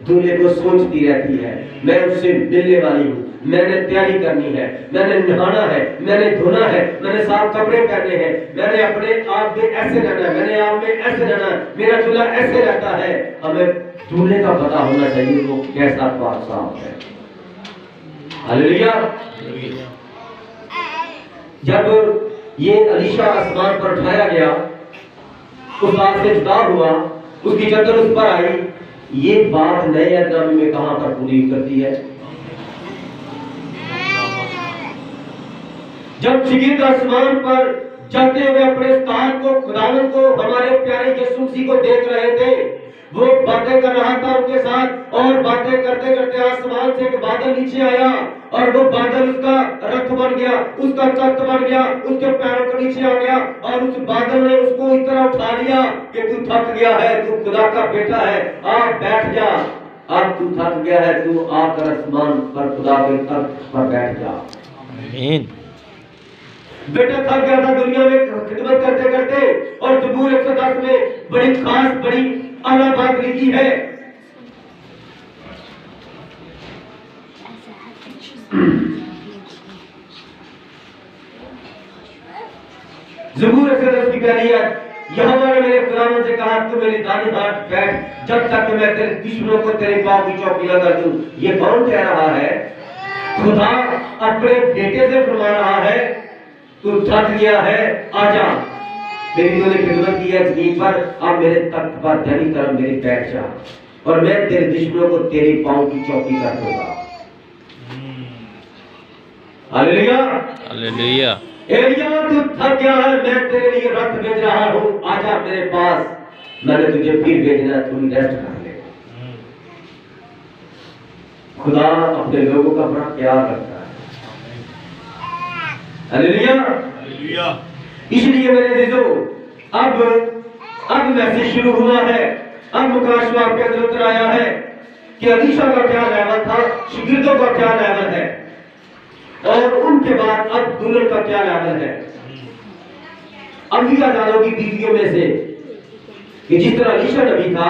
दूल्हे को सोचती रहती है, मैं उससे मिलने वाली हूँ, मैंने तैयारी करनी है, मैंने नहाना है, मैंने धोना है, मैंने साफ कपड़े पहने हैं, मैंने अपने आप में ऐसे रहना है, मैंने आप में ऐसे रहना है, मेरा दूल्हा ऐसे रहता है। हमें दूल्हे का पता होना चाहिए वो कैसा पाक साफ है। हालेलुया। जब ये अलीशा आसमान पर उठाया गया, उस बात से जुदा हुआ, उसकी चद्दर उस पर आई, ये बात नए अहदनामे में कहां पर पूरी करती है? जब शिगिर्द आसमान पर जाते हुए अपने स्थान को, खुदावंद को, हमारे प्यारे यीशु मसीह को देख रहे थे, वो बातें कर रहा था उनके साथ और बातें करते करते आसमान से एक बादल नीचे आया और वो बादल उसका रथ बन गया, उसका तख्त बन गया, उसके पैरों के नीचे आ गया और उस बादल ने उसको इस तरह उठा लिया कि तू थक गया है, तू खुदा का बेटा है, आ बैठ जा। अब तू थक गया है, तू आकर आसमान पर खुदा के तख्त पर बैठ जा। आमीन। बेटा थक गया था दुनिया में खिदमत करते करते और ज़बूर 110 में बड़ी खास, बड़ी आला बात लिखी है। ज़बूर 110 की कह रही है, यहोवा ने मेरे खुदावंद से कहा, तू मेरे दाहिने हाथ बैठ जब तक मैं तेरे दुश्मनों को तेरे पांव की चौकी न कर दूं। ये कौन कह रहा है? खुदा अपने बेटे से फरमा रहा है, तू थक गया है, आजा, मेरी तूने खिदमत की है जमीन पर, अब मेरे तख्त पर धनी तरह मेरे बैठ जा और मैं तेरे दुश्मनों को तेरे पांव की चौकी कर दूंगा। हालेलुया। हालेलुया। एलिया, तू थक गया है, मैं तेरे लिए रथ भेज रहा हूँ, आजा मेरे पास, मैंने तुझे फिर भेजना, तू रेस्ट कर ले। खुदा अपने लोगों का बड़ा प्यार रखता है। हालेलुया। हालेलुया। इसलिए मेरे अजीजों, अब मैसेज शुरू हुआ है, अब मुकाशवा आपके अंदर उतर आया है कि अलीशा का क्या लेवल था, शिगिर्दों का क्या लेवल है और उनके बाद अब दुल्हन का क्या लेवल है। अंबिया दानों की बीवियों में से कि जिस तरह अलीशा नबी था,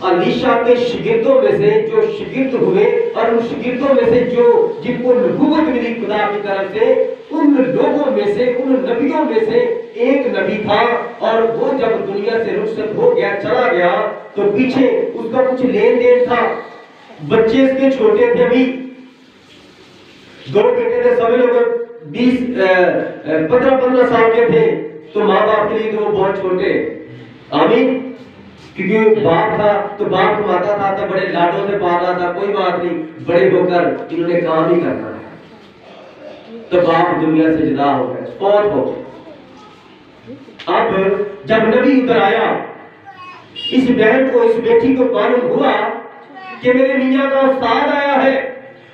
अलीशा के शिगिर्दों में से जो शिगिर्द हुए और उन शिगिर्दों में से जो जिनको नबूवत मिली खुदा की तरफ से, उन लोगों में से, उन नबियों में से एक नबी था और वो जब दुनिया से रुखसत हो गया, चला गया, तो पीछे उसका कुछ लेन देन था। बच्चे इसके छोटे थे, अभी 2 बेटे थे, सभी लोग 15 साल के थे, तो माँ बाप के लिए तो वो बहुत छोटे। आमीन। क्योंकि बाप था तो बाप कमाता था, तो बड़े लाडों से पाल रहा था, कोई बात नहीं, बड़े होकर इन्होंने काम ही करना है। तो बाप दुनिया से जुदा हो गए, फौत हो गए। अब जब नबी उधर आया, इस बहन को, इस बेटी को मालूम हुआ कि मेरे मियां का उस्ताद आया है,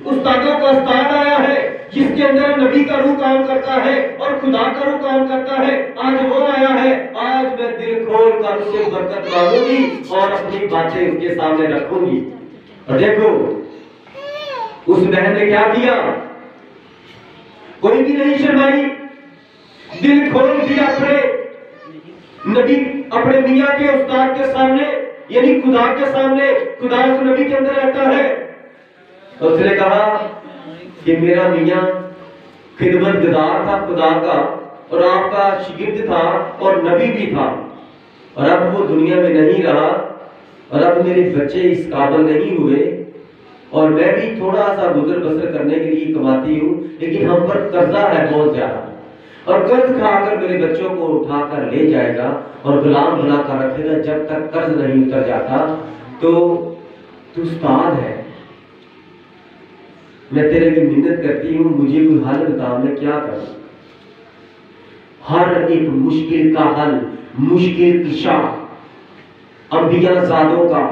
उस्तादों का उस्ताद आया है, जिसके अंदर नबी का रूह काम करता है और खुदा का रूह काम करता है। आज वो आया है, आज मैं दिल खोल कर उससे बरकत मांगूंगी और अपनी बातें उसके सामने रखूंगी। और देखो उस बहन ने क्या किया, कोई भी नहीं शर्माई, दिल खोल दिया अपने नबी, अपने मियां के उस्ताद के सामने, यानी खुदा के सामने। खुदा उस नबी के अंदर रहता है। तो उसने कहा कि मेरा मियां खिदमत गुजार था खुदा का और आपका शिगिर्द था और नबी भी था, और अब वो दुनिया में नहीं रहा और अब मेरे बच्चे इस काबिल नहीं हुए और मैं भी थोड़ा सा गुजर बसर करने के लिए कमाती हूँ, लेकिन हम पर कर्जा है बहुत ज्यादा, और कर्ज खाकर मेरे बच्चों को उठाकर ले जाएगा और गुलाम बनाकर रखेगा जब तक कर्ज नहीं उतर जाता। तो तू उस्ताद है, मैं तेरे की मिन्नत करती हूँ, मुझे कोई हल बता, मैं क्या करूं। हर एक मुश्किल का हल, मुश्किल किशा अंबिया ज़ादों का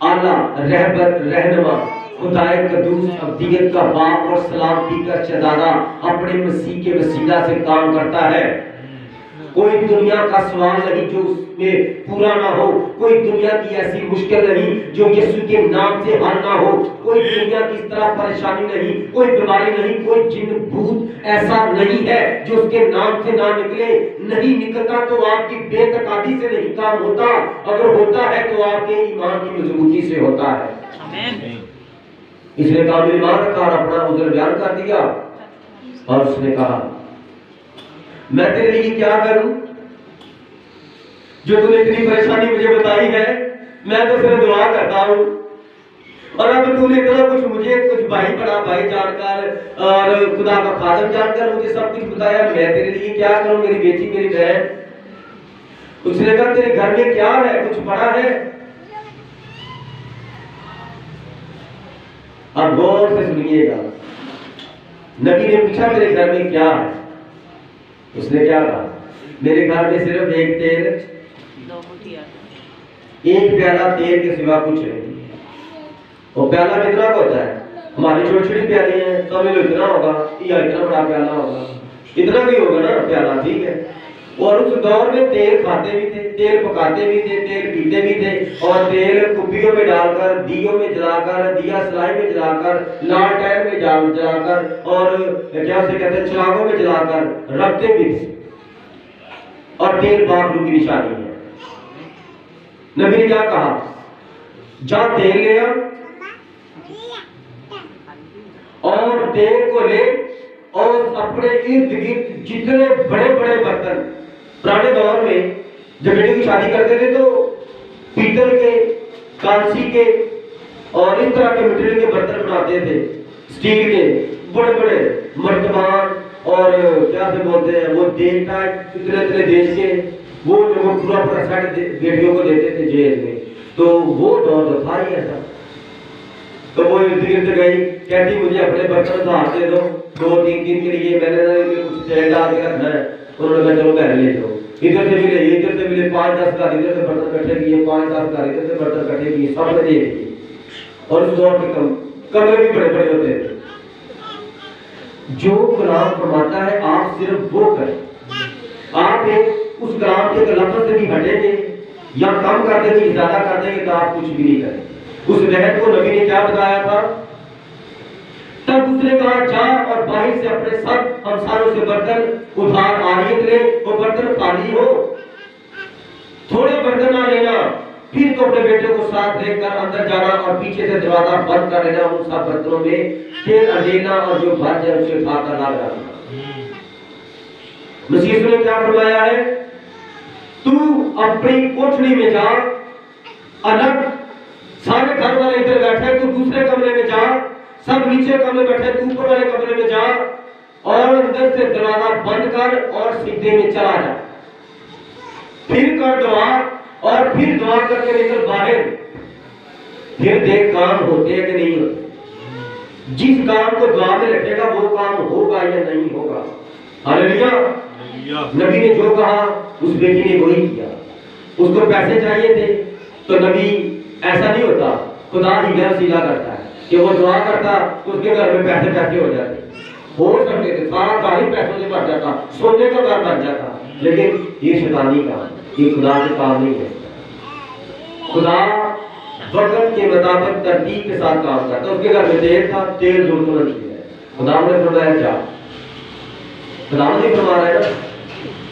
आला रहबर रहनुमा खुदाए कदूस अब्दियत का बाप और सलामती का शहजादा अपने मसीह के वसीला से काम करता है। कोई दुनिया का सवाल नहीं जो उसमें पूरा ना हो, कोई दुनिया की ऐसी मुश्किल नहीं जो यीशु के नाम से हल ना हो, कोई दुनिया की इस तरह परेशानी नहीं, कोई बीमारी नहीं, कोई जिन भूत ऐसा नहीं है जो उसके नाम से ना निकले। नहीं निकलता तो आपकी बेतकादी से नहीं काम होता, अगर होता है तो आपके ईमान की मजबूती से होता है। आमीन। इसने काबिल ईमान रखा और अपना उज़र बयान कर दिया और उसने कहा मैं तेरे लिए क्या करूं जो तूने इतनी परेशानी मुझे बताई है। मैं तो सिर्फ दुआ करता हूं और अब तूने इतना कुछ मुझे कुछ भाई बड़ा भाई जानकर और खुदा का खादम जानकर मुझे सब कुछ बताया। मैं तेरे लिए क्या करूं मेरी बेटी मेरी बहन। उसने कहा तेरे घर में क्या है, कुछ पड़ा है? अब गौर से सुनिएगा, नबी ने पूछा मेरे घर में क्या है? उसने क्या कहा? मेरे घर में सिर्फ एक तेल, एक प्याला तेल के सिवा कुछ नहीं। वो प्याला कितना होता है? हमारी छोटी छोटी प्याली है, समझ लो इतना होगा या इतना बड़ा प्याला होगा, इतना भी होगा ना प्याला, ठीक है। और उस दौर में तेल खाते भी थे, तेल पकाते भी थे, तेल पीते भी थे और तेल कुप्पियों में डालकर, दियों में जलाकर, दिया सलाई में जलाकर, लालटेन में जलाकर और क्या से कहते हैं चिरागों में जलाकर रखते भी थे। और तेल बाबरू की निशानी है। नबी ने क्या कहा? जा तेल ले आ और तेल को ले और अपने इर्द गिर्द जितने बड़े बड़े बर्तन, पुराने दौर में जब बेटे की शादी करते थे तो पीतल के, कांसी के और इस तरह के मिट्टी के बर्तन बनाते थे, स्टील के बड़े बड़े मर्तबान और क्या से बोलते हैं वो देश इतने देश के वो लोग पूरा पूरा सेट बेटियों को देते थे जेल में। तो वो दौर था ही ऐसा। तो वो इर्द गिर्द गई, कहती मुझे अपने बर्तन उधार दे दो, 2-3 दिन के लिए मैंने कुछ तेल डाल के रखना है। उन्होंने कहा चलो घर ले जाओ। इधर से मिले, इधर से मिले, 5-10 घर इधर से बर्तन इकट्ठे किए, 5-10 घर इधर से बर्तन इकट्ठे किए, सब ने दे दिए। और उस दौर में कमरे भी बड़े बड़े होते थे। जो कलाम फरमाता है आप सिर्फ वो करें। आप एक उस कलाम के लफ्ज़ से भी हटेंगे या कम कर देंगे, ज्यादा कर देंगे तो आप कुछ भी नहीं करें। उस बहन को नबी ने क्या बताया था? तब उसने कहा जा और बाहर से अपने सब हमसारों से बर्तन उधार आनियत ले, वो बर्तन खाली हो, थोड़े बर्तन ना लेना। फिर तो अपने बेटे को साथ लेकर अंदर जाना और पीछे से दरवाजा बंद कर लेना। उन सब बर्तनों में तेल अंडेना और जो भर जाए उसे उठाकर ला रखना। मसीह ने क्या फरमाया है? तू अपनी कोठरी में जा, अलग सारे घर वाले इधर बैठे, तू दूसरे कमरे में जा, सब नीचे कमरे बैठे, तू ऊपर वाले कमरे में जा और अंदर से दरवाजा बंद कर और सीधे में चला जा। फिर कर दुआ और फिर दुआ करके निकल बाहर, फिर देख काम होते हैं कि नहीं होते। जिस काम को दुआ में रखेगा वो काम होगा या नहीं होगा। हालेलुया। नबी ने जो कहा उस बेटी ने वही किया। उसको पैसे चाहिए थे तो नबी ऐसा नहीं होता, खुदा हीला वसीला करता है कि वो दुआ करता तो उसके घर में पैसे पैसे हो जाते, हो सकते थे, सारा घर ही पैसों से भर जाता, सोने का घर बन जाता। लेकिन ये शैतानी का, ये खुदा के काम नहीं है। खुदा वक्त के मुताबिक तरतीब के साथ काम करता। उसके घर में तेल था, तेल जरूरत नहीं है। खुदा ने फरमाया जा, खुदा ने फरमा रहा है ना,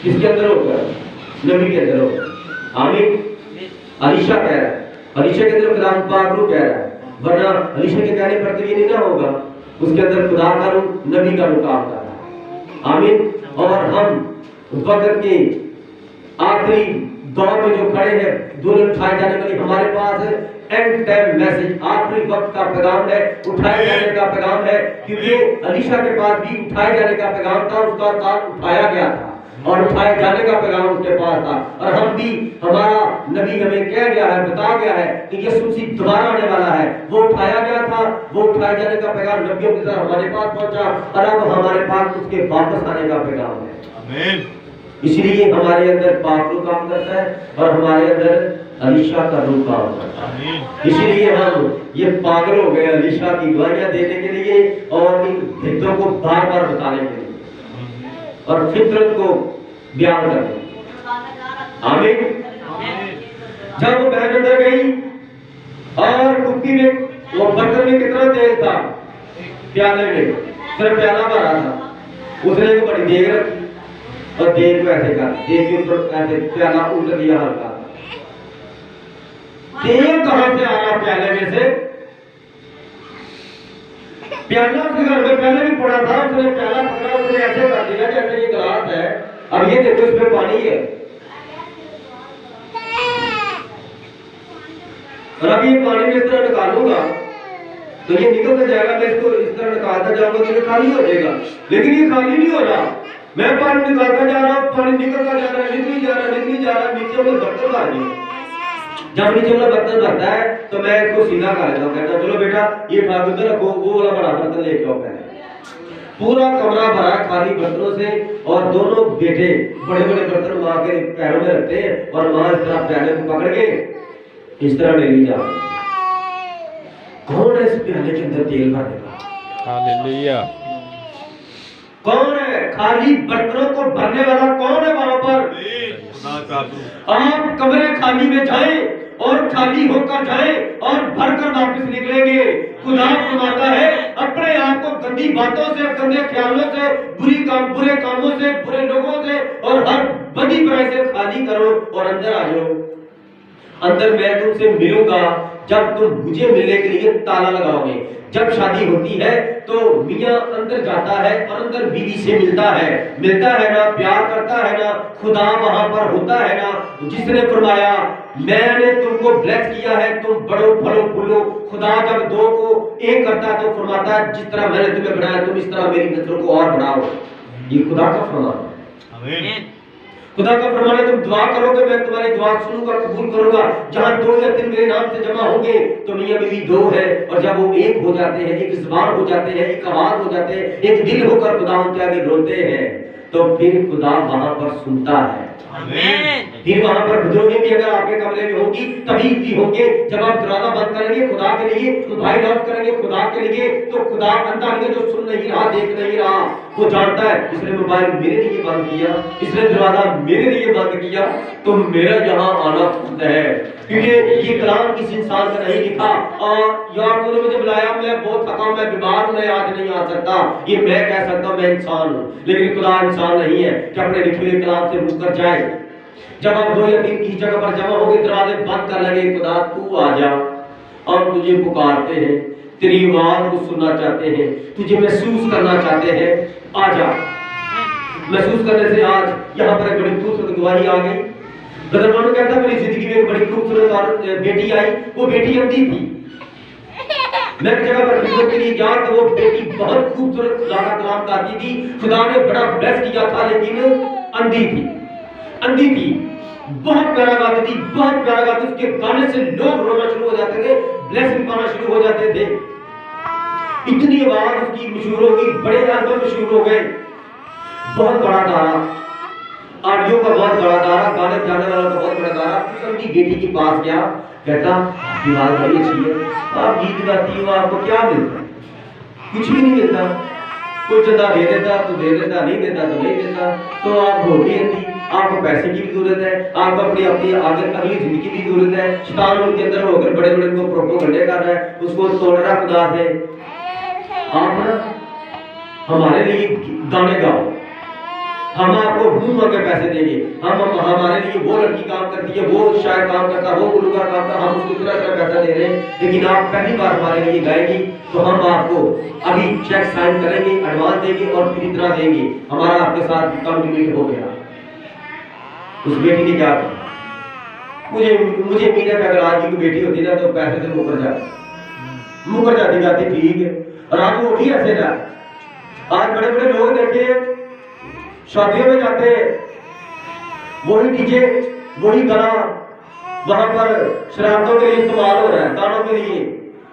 किसके अंदर होगा? नबी के अंदर होगा। आमीन। अलीशा कह रहा है, अलीशा के अंदर खुदा पाक रूह कह रहा है, वरना अलीशा के कहने पर तो ये नहीं ना होगा। उसके अंदर खुदा का रूह, नबी का रूह काम कर रहा है। आमीन। और हम वक्त के आखिरी दौर में जो खड़े हैं, दुल्हन उठाए जाने वाली, हमारे पास एंड टाइम मैसेज, आखिरी वक्त का पैगाम है, उठाए जाने का पैगाम है। क्योंकि अलीशा के पास भी उठाए जाने का पैगाम था, उसका साथ उठाया गया था और उठाए जाने का पैगाम उसके पास था। और हम भी, हमारा नबी हमें कह गया है, बता गया है कि यीशु मसीह दोबारा आने वाला है। वो उठाया गया था, वो उठाए जाने का पैगाम नबियों की तरह हमारे पास पहुंचा और अब हमारे पास उसके वापस आने का पैगाम है। आमीन। इसलिए हमारे अंदर पाक रूह काम करता है और हमारे अंदर अलीशा का रूह काम करता है। इसीलिए हम ये पागल हो गए अलीशा की गवाहियां देने के लिए और इन हितों को बार बार बताने के लिए और फितरत को बयान करने। आमीन। जब वो बहन अंदर गई और कुप्पी में वो बर्तन में कितना तेल था, प्याले में सिर्फ प्याला भरा था, उसने एक बड़ी देग रखी और देग को ऐसे कर, देग के ऊपर ऐसे प्याला उल्टा दिया हल्का। तेल कहां से आ रहा प्याले में से? प्याला उसके घर में पहले भी पड़ा था, उसने प्याला पकड़ा, उसने ऐसे कर दिया जैसे ये गिलास है, अब ये देखो इसमें पानी है और अब ये पानी में इस तरह निकालूंगा तो ये निकल कर जाएगा, मैं इसको इस तरह निकालता जाऊंगा तो ये खाली हो जाएगा, लेकिन ये खाली नहीं हो रहा। मैं पानी निकालता जा रहा हूँ, पानी निकलता जा रहा है, निकली जा रहा है, निकली जा रहा है, नीचे में बर्तन भर गया। जब नीचे वाला बर्तन भरता है तो मैं इसको सीधा कर लेता हूँ, कहता हूँ चलो बेटा ये ठाकुर उधर रखो, वो वाला बड़ा बर्तन लेके आओ। पहले पूरा कमरा भरा खाली बर्तनों से और दोनों बेटे बड़े बड़े बर्तन माँ के पैरों में रखते हैं और माँ इस तरह प्याले को पकड़ के इस तरह ले जा। कौन है इस प्याले के अंदर तेल भरने का? हालेलुया। कौन है खाली बर्तनों को भरने वाला? कौन है वहां पर? आप कमरे खाली में जाएं और खाली होकर जाएं और भरकर वापस निकलेंगे। खुदा फरमाता है अपने आप को गंदी बातों से, गंदे ख्यालों से, बुरे कामों से, बुरे लोगों से और हर बदी बुराई से खाली करो और अंदर आ जाओ। अंदर मैं तुमसे मिलूंगा जब तुम मुझे मिलने के लिए ताला लगाओगे। जब शादी होती है तो मियां अंदर जाता है और अंदर बीवी से मिलता है ना, प्यार करता है ना, खुदा वहां पर होता है ना, जिसने फरमाया मैंने तुमको ब्लेस किया है, तुम बढ़ो फलो फूलो। खुदा जब दो को एक करता है तो फरमाता है जिस तरह मैंने तुम्हें बनाया तुम इस तरह मेरी नस्लों को और बढ़ाओ। ये खुदा का फरमान। आमीन। खुदा का फरमान है तुम दुआ करोगे मैं तुम्हारी दुआ सुनूंगा, कबूल करूंगा। जहां 2 या 3 मेरे नाम से जमा होंगे तो मियां बीवी 2 है और जब वो एक हो जाते हैं, एक जुबान हो जाते हैं, एक आवाज हो जाते हैं, एक दिल होकर खुदा उनके आगे रोते हैं तो फिर खुदा वहां पर सुनता है। आमीन। फिर वहां पर विद्रोही भी अगर आपके कमरे में होगी तभी भी होंगे। जब आप दरवाजा बंद करेंगे खुदा के लिए, मोबाइल ऑफ करेंगे खुदा के लिए, तो खुदा अंधा नहीं है जो सुन नहीं रहा, देख नहीं रहा, वो जानता है इसने मोबाइल मेरे लिए बंद किया, इसने दरवाजा मेरे लिए बंद किया तो मेरा यहाँ आना खुद है। क्योंकि ये कलाम किस इंसान का नहीं लिखा और यार तूने मुझे बुलाया, मैं बहुत थका हूं, मैं बीमार हूं, मैं आज नहीं आ सकता, ये मैं कह सकता हूं मैं इंसान हूं। लेकिन खुदा इंसान नहीं है कि अपने लिखे हुए कलाम से मुकर जाए। जब आप 2 या 3 की जगह पर जमा होंगे दरवाजे बंद कर लगे, खुदा तू आ जा, और तुझे पुकारते हैं, तेरी आवाज को सुनना चाहते हैं, तुझे महसूस करना चाहते हैं, आ जा। महसूस करने से आज यहाँ पर एक बड़ी खूबसूरत गवाही आ गई। ब्रदर मानो कहता मेरी जिंदगी में एक बड़ी खूबसूरत और बेटी आई, वो बेटी अंधी थी। मैं एक जगह पर खिदमत के लिए गया तो वो बेटी बहुत खूबसूरत खुदा का कलाम गाती थी, खुदा ने बड़ा ब्लेस किया था, लेकिन अंधी थी, बहुत प्यारा गाती थी, बहुत प्यारा गाती। उसके गाने से लोग रोना शुरू हो जाते थे, ब्लेसिंग पाना शुरू हो जाते थे। इतनी आवाज उसकी मशहूर हो गई, बड़े एल्बम मशहूर हो गए, बहुत बड़ा दारा, ऑडियो का बहुत बड़ा दारा, गाने बजाने वाला का बहुत बड़ा दारा। उसकी बेटी के पास गया, कहता दीवार बड़ी अच्छी है, आप गीत गाती हो, आपको क्या मिलता? कुछ भी नहीं मिलता। कोई चंदा दे देता तो दे देता, नहीं देता तो नहीं देता। तो आप होती थी, आपको पैसे की भी जरूरत है, आपको अपनी अपनी आगे अगली जिंदगी की जरूरत है। शैतान उनके अंदर होकर बड़े बड़े को प्रोपोगंडे कर रहा है, उसको तोड़ रहा खुदा से। आप ना हमारे लिए गाने गाओ, हम आपको मुंह मांगे पैसे देंगे, हम हमारे लिए वो लड़की काम करती है, वो शायर काम करता है, वो गुलकार काम करता है, हम उसको इतना पैसा दे रहे हैं, लेकिन आप पहली बार हमारे लिए गाएंगी तो हम आपको अभी चेक साइन करेंगे, एडवांस देंगे और फिर इतना देंगे, हमारा आपके साथ कमिटमेंट हो गया। उस बेटी ने क्या कहा, मुझे मीना का अगर आज की बेटी होती ना तो पैसे से मुकर जाती जाती, ठीक है। और आज वो भी ऐसे ना, आज बड़े बड़े लोग देखे शादियों में जाते हैं, वही डीजे वही गाना वहां पर शरारतों के लिए इस्तेमाल हो रहा है, गानों के लिए,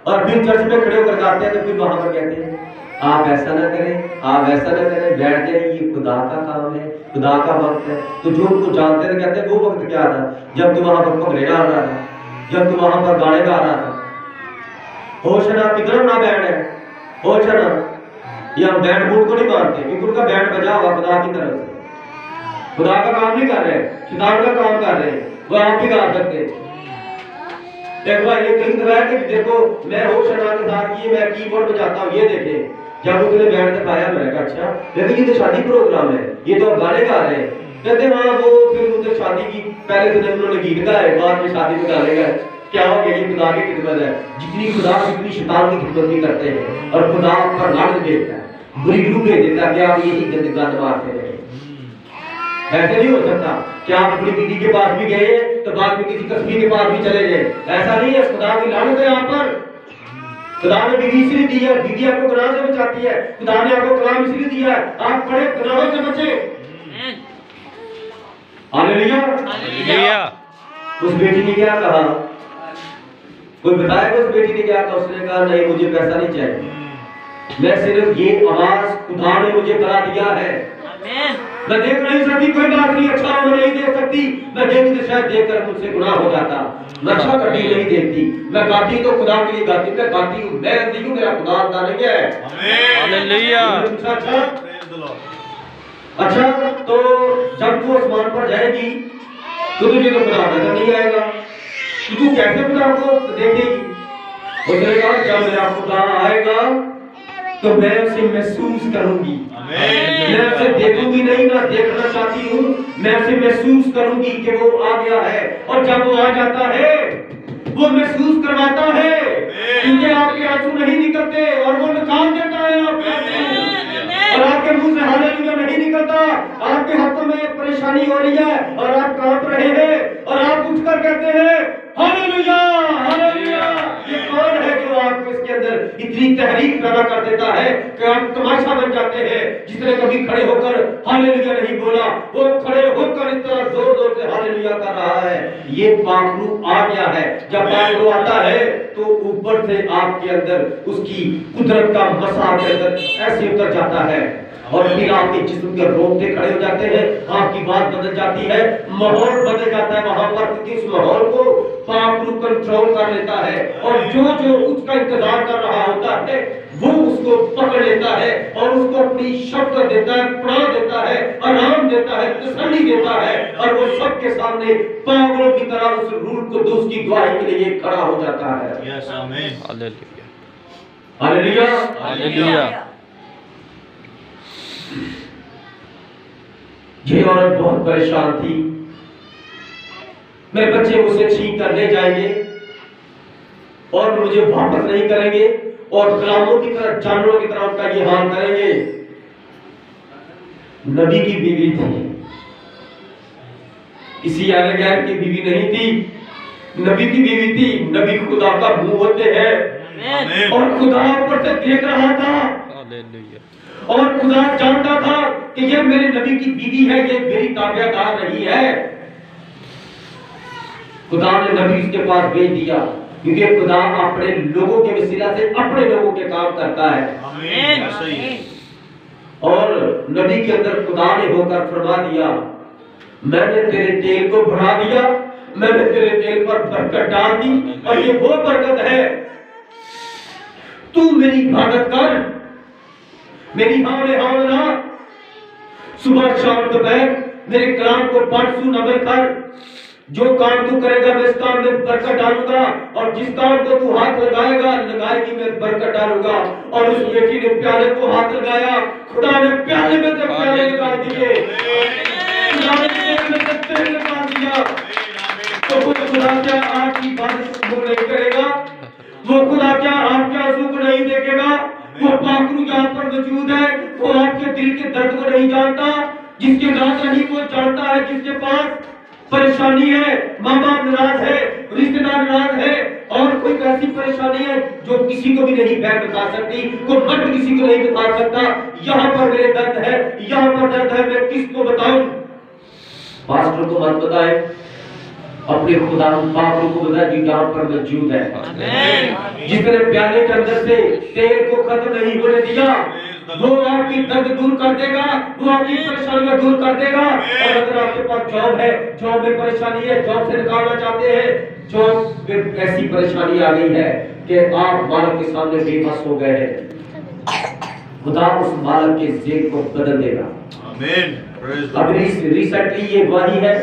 और फिर चर्च में खड़े होकर गाते हैं तो फिर वहां पर कहते हैं आप ऐसा ना करें, आप ऐसा ना करें, बैठ जाए, ये खुदा का काम है, खुदा का वक्त है। तो जो उनको जानते थे कहते हैं वो वक्त क्या था जब तू वहां पर भंगड़े डाल रहा था, जब तू वहां पर गाने गा रहा था। होश ना कितना ना बैंड है, होश ना, ये हम बैंड बूट को नहीं मानते क्योंकि उनका बैंड बजा हुआ खुदा की तरफ से। खुदा का काम नहीं कर रहे, शैतान का काम कर रहे हैं, वो आप भी गा सकते हैं। एक बार एक लिंक दिखाया कि देखो मैं होश शना के साथ ये मैं कीबोर्ड बजाता हूँ, ये देखें। जब उसने बैंड दिखाया मैंने कहा अच्छा, लेकिन ये तो शादी प्रोग्राम है, ये तो गाने गा रहे हैं। कहते हाँ वो फिर उधर शादी की पहले तो उन्होंने गीत गाए, बाद में शादी में गाने गाए। क्या हो गया, ये खुदा की खिदमत है। जितनी खुदा जितनी शैतान की खिदमत भी करते हैं और खुदा पर लानत भेजता है, बुरी रूह भेज देता है कि आप यही गंद मारते रहे। ऐसे नहीं हो सकता कि आप अपनी बीवी के पास भी गए तो बाद में किसी कस्बी के पास भी चले गए, ऐसा नहीं है। खुदा की लानत है आप पर। खुदा ने बीवी इसलिए दी है, बीवी आपको गुनाह से बचाती है। खुदा ने आपको कलाम इसलिए दिया है, आप बड़े गुनाहों से बचे। Hallelujah hallelujah. उस बेटी ने क्या कहा, कोई बताएगा उस बेटी ने क्या कहा? उसने कहा नहीं मुझे पैसा नहीं चाहिए, मैं सिर्फ ये आवाज खुदा ने मुझे बना दिया है। मैं देख नहीं सकती, कोई बात नहीं, अच्छा मैं नहीं देख सकती, मैं देखती तो शायद देखकर मुझसे गुनाह हो जाता। मैं अच्छा करती नहीं देखती, मैं गाती तो खुदा के लिए गाती, मैं गाती हूँ, मैं नहीं हूँ, मेरा खुदा अंदर नहीं है। हालेलुया। अच्छा तो जब तू आसमान पर जाएगी तो तुझे तो खुदा नजर नहीं आएगा, तो तू कैसे खुदा को देखेगी? उसने कहा जब मेरा खुदा आएगा तो मैं उसे महसूस करूंगी, मैं उसे देखूंगी नहीं, ना देखना चाहती हूँ, मैं उसे महसूस करूंगी कि वो आ गया है। और जब वो आ जाता है वो महसूस करवाता है, क्योंकि आपके आंसू नहीं निकलते और वो निकाल देता है आपके आंसू, और आपके मुंह से हालेलुया नहीं निकलता। आपके हाथों में परेशानी हो रही है और आप कांप रहे हैं और आप उठकर कहते हैं हालेलुया हालेलुया। ये कौन है जो आपको इसके अंदर इतनी तहरीक पैदा कर देता है कि आप तमाशा बन जाते हैं? जिसने कभी खड़े होकर हालेलुया नहीं बोला, वो खड़े होकर इस तरह जोर जोर से हालेलुया कर रहा है। ये पाखरू आ गया है। जब पाखरू आता है तो ऊपर से आपके अंदर उसकी कुदरत का मसा आपके अंदर ऐसे उतर जाता है और फिर आपके जिस्म के रोंगटे खड़े हो जाते हैं, आपकी बात बदल जाती है, माहौल बदल जाता है वहां पर, क्योंकि उस माहौल को पाखरू कंट्रोल कर लेता है और जो जो उसका इंतजार कर रहा होता है वो उसको पकड़ लेता है और उसको अपनी शब्द देता है, पड़ा देता है, आराम देता है, तसल्ली देता है, और वो सबके सामने पागलों की तरह उस रूल को दोस्त की गवाही के लिए खड़ा हो जाता है। यस आमीन। Hallelujah hallelujah hallelujah. ये औरत बहुत परेशान थी, मेरे बच्चे मुझसे छीन कर ले जाएंगे और मुझे वापस नहीं करेंगे और गुलामों की तरह, जानवरों की तरह उनका ये हाल करेंगे। नबी की बीवी थी, किसी आने गैर की बीवी नहीं थी, नबी की बीवी थी। नबी खुदा का मुंह होते हैं और खुदा ऊपर से देख रहा था और खुदा जानता था कि ये मेरे नबी की बीवी है, ये मेरी ताबेदार रही है। खुदा ने नबी उसके पास भेज दिया, क्योंकि खुदा अपने लोगों के वसीला से अपने लोगों के काम करता है। आमीन। सही है। और नबी के अंदर खुदा ने होकर फरमा दिया, मैंने तेरे तेल को बढ़ा दिया, मैंने तेरे तेल पर बरकत डाल दी, और ये वो बरकत है, तू मेरी इबादत कर, मेरी हाँ में हाँ ना, सुबह शाम दोपहर मेरे कलाम को पढ़ सुन अमल कर। जो काम तू करेगा मैं इस काम में बरकत डालूंगा, और जिस काम को तू हाथ लगाएगा लगाएगी मैं बरकत डालूंगा। और उस बेटी ने प्याले को हाथ लगाया, खुदा ने प्याले में से प्याले निकाल दिए, खुदा ने तेल में से तेल निकाल दिया। तो वो खुदा क्या आपकी बात कबूल नहीं करेगा? वो खुदा क्या आपके आंसू को नहीं देखेगा? वो पाखरू यहाँ पर मौजूद है, वो आपके दिल के दर्द को नहीं जानता, जिसके नाज नहीं वो जानता है, जिसके पास परेशानी है, माँ बाप नाराज है, रिश्तेदार नाराज है, और कोई ऐसी परेशानी है जो किसी को भी नहीं बैठ बता सकती, कोई मर्द किसी को नहीं बता सकता। यहाँ पर मेरे दर्द है, यहाँ पर दर्द है, मैं किसको बताऊं? पास्टर को मत बताए, अपने खुदा पाखरू को बताए जो यहाँ पर मौजूद है, जिसने प्याले के अंदर से तेल को खत्म नहीं होने दिया, वो आपकी दर्द दूर कर देगा, वो आपकी परेशानियां दूर कर देगा। और अगर आपके पास जॉब है, जॉब में परेशानी है, जॉब से निकालना चाहते हैं, जॉब में ऐसी परेशानी आ गई है कि आप मालिक के सामने बेबस हो गए हैं, खुदा उस बालक के जेल को बदल देगा। Amen. Praise the अब Lord. रिसेंटली ये गवाही है।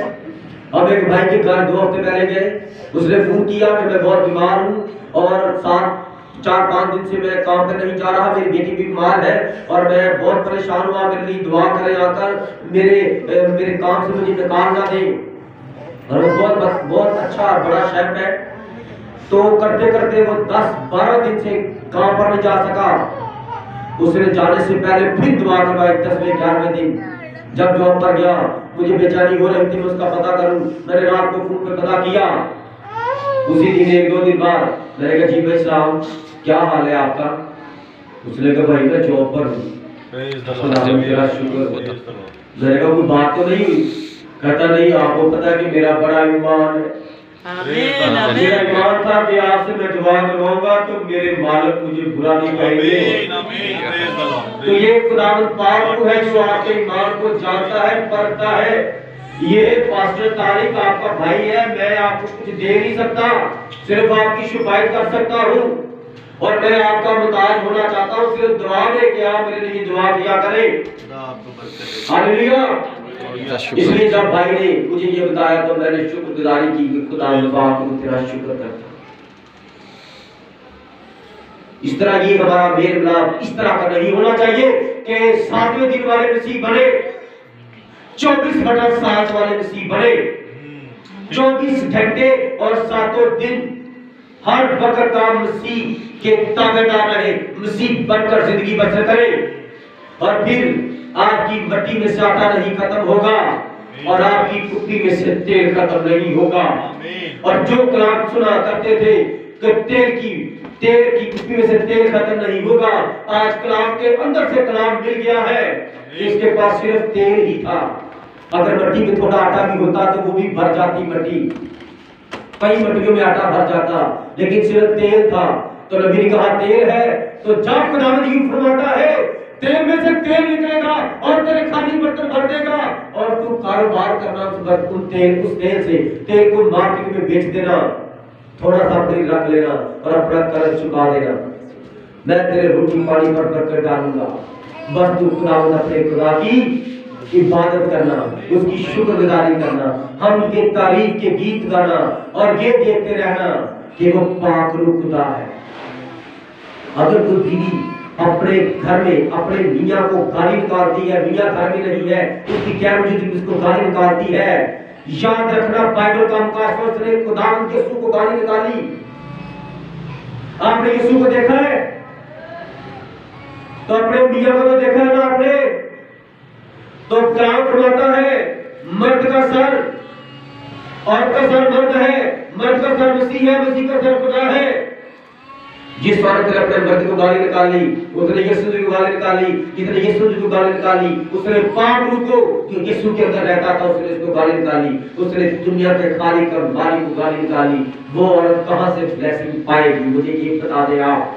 अब एक भाई के घर 2 हफ्ते पहले गए, उसने फोन किया कि मैं बहुत बीमार हूँ और 4-5 दिन से मैं काम पे नहीं जा रहा, मेरी बेटी भी बीमार है और मैं बहुत परेशान हुआ, मेरे लिए दुआ करें आकर, मेरे काम से मुझे निकाल ना दे। और वो बहुत अच्छा बड़ा शेफ है, तो करते करते वो 10-12 दिन से काम पर नहीं जा सका। उसने जाने से पहले फिर दुआ करवाई 10वें-11वें दिन। जब जॉब पर गया, मुझे बेचैनी हो रही थी, मैं उसका पता करूं, मैंने रात को फोन पे पता किया। उसी दिन 1-2 दिन बाद मैंने कहा जी भाई साहब क्या हाल है आपका? उसने कहा भाई मैं जॉब पर हूँ। Praise the खुदा Lord. तेरा शुक्र। Praise the Lord. मैंने कहा कोई बात तो नहीं हुई? कहता नहीं, आपको पता है कि मेरा बड़ा ईमान है, मेरा ईमान था कि आपसे मैं दुआ करवाऊंगा तो मेरे मालिक मुझे बुरा नहीं कहेंगे। Amen. Amen. Praise the Lord. तो ये खुदावंद पाक है जो आपके ईमान को जानता है, परखता है। ये पास्टर तारिक आपका भाई है, मैं आपको कुछ दे नहीं सकता, सिर्फ आपकी शिफायत कर सकता हूँ और मैं आपका मुताज होना चाहता हूँ। सिर्फ दुआ में कि आप मेरे लिए दुआ किया करें। खुदा आपको बरकत दे। हालेलुया। शुक्र। इसलिए जब भाई ने मुझे ये बताया तो मैंने शुक्रगुजारी की कि खुदावंद पाक को तेरा शुक्र करता। इस तरह ये हमारा मेल मिलाप इस तरह का नहीं होना चाहिए कि 7वें दिन वाले मसीह बने, 24/7 वाले मसीह बने, 24 घंटे और 7 दिन हर वक्त का मसीह के ताबेदार रहे, मसीह बनकर जिंदगी बसर करे। और फिर आपकी मट्टी में से आटा नहीं खत्म होगा और आपकी कुप्पी में से तेल खत्म नहीं होगा। और जो कलाम सुना करते थे कि तेल की कुप्पी में से तेल खत्म नहीं होगा, आज कलाम के अंदर से कलाम मिल गया है, इसके पास सिर्फ तेल ही था। अगर मट्टी में थोड़ा आटा भी होता तो वो भी भर जाती मट्टी, कई मट्टियों में आटा भर जाता, लेकिन सिर्फ तेल था। तो नबी ने कहा तेल है, तो जब खुदावंद यूं फरमाता है तेल में से तेल निकलेगा और तेरे खाली बर्तन भर देगा और तू कारोबार करना उस तेल से, तेल को मार्केट में बेच देना, थोड़ा सा अपने रख लेना और अपना कर्ज चुका देना। मैं तेरे रोटी पानी पर बरकत डालूंगा, बस तू खुदावंद अपने खुदा की इबादत करना, उसकी शुक्रगुजारी करना, हम के तारीफ के गीत गाना और ये देखते रहना कि वो पाक रूह खुदा है। अगर कोई बीवी अपने घर में अपने मियां को गाली निकालती है, मियां घर में नहीं है, उसकी क्या वजह उसको गाली निकालती है, याद रखना बाइबल का मुकाशफा ने खुदावंद यीशु को गाली निकाली। आपने यीशु को देखा है तो अपने मियां को तो देखा है ना आपने। तो कलाम फरमाता है मर्द का सर, औरत का सर मर्द है, मर्द का सर मसीह है, मसीह का सर खुदा है। जिस औरत ने अपने मर्द को गाली निकाली, उसने यीशु को गाली निकाली, जिसने यीशु को गाली निकाली, उसने पाप रूह को जो यीशु के अंदर रहता था उसने इसको गाली निकाली, उसने दुनिया के खालिक और मालिक को गाली निकाली। वो औरत कहां से ब्लेसिंग पाएगी? मुझे ये बता दे आप।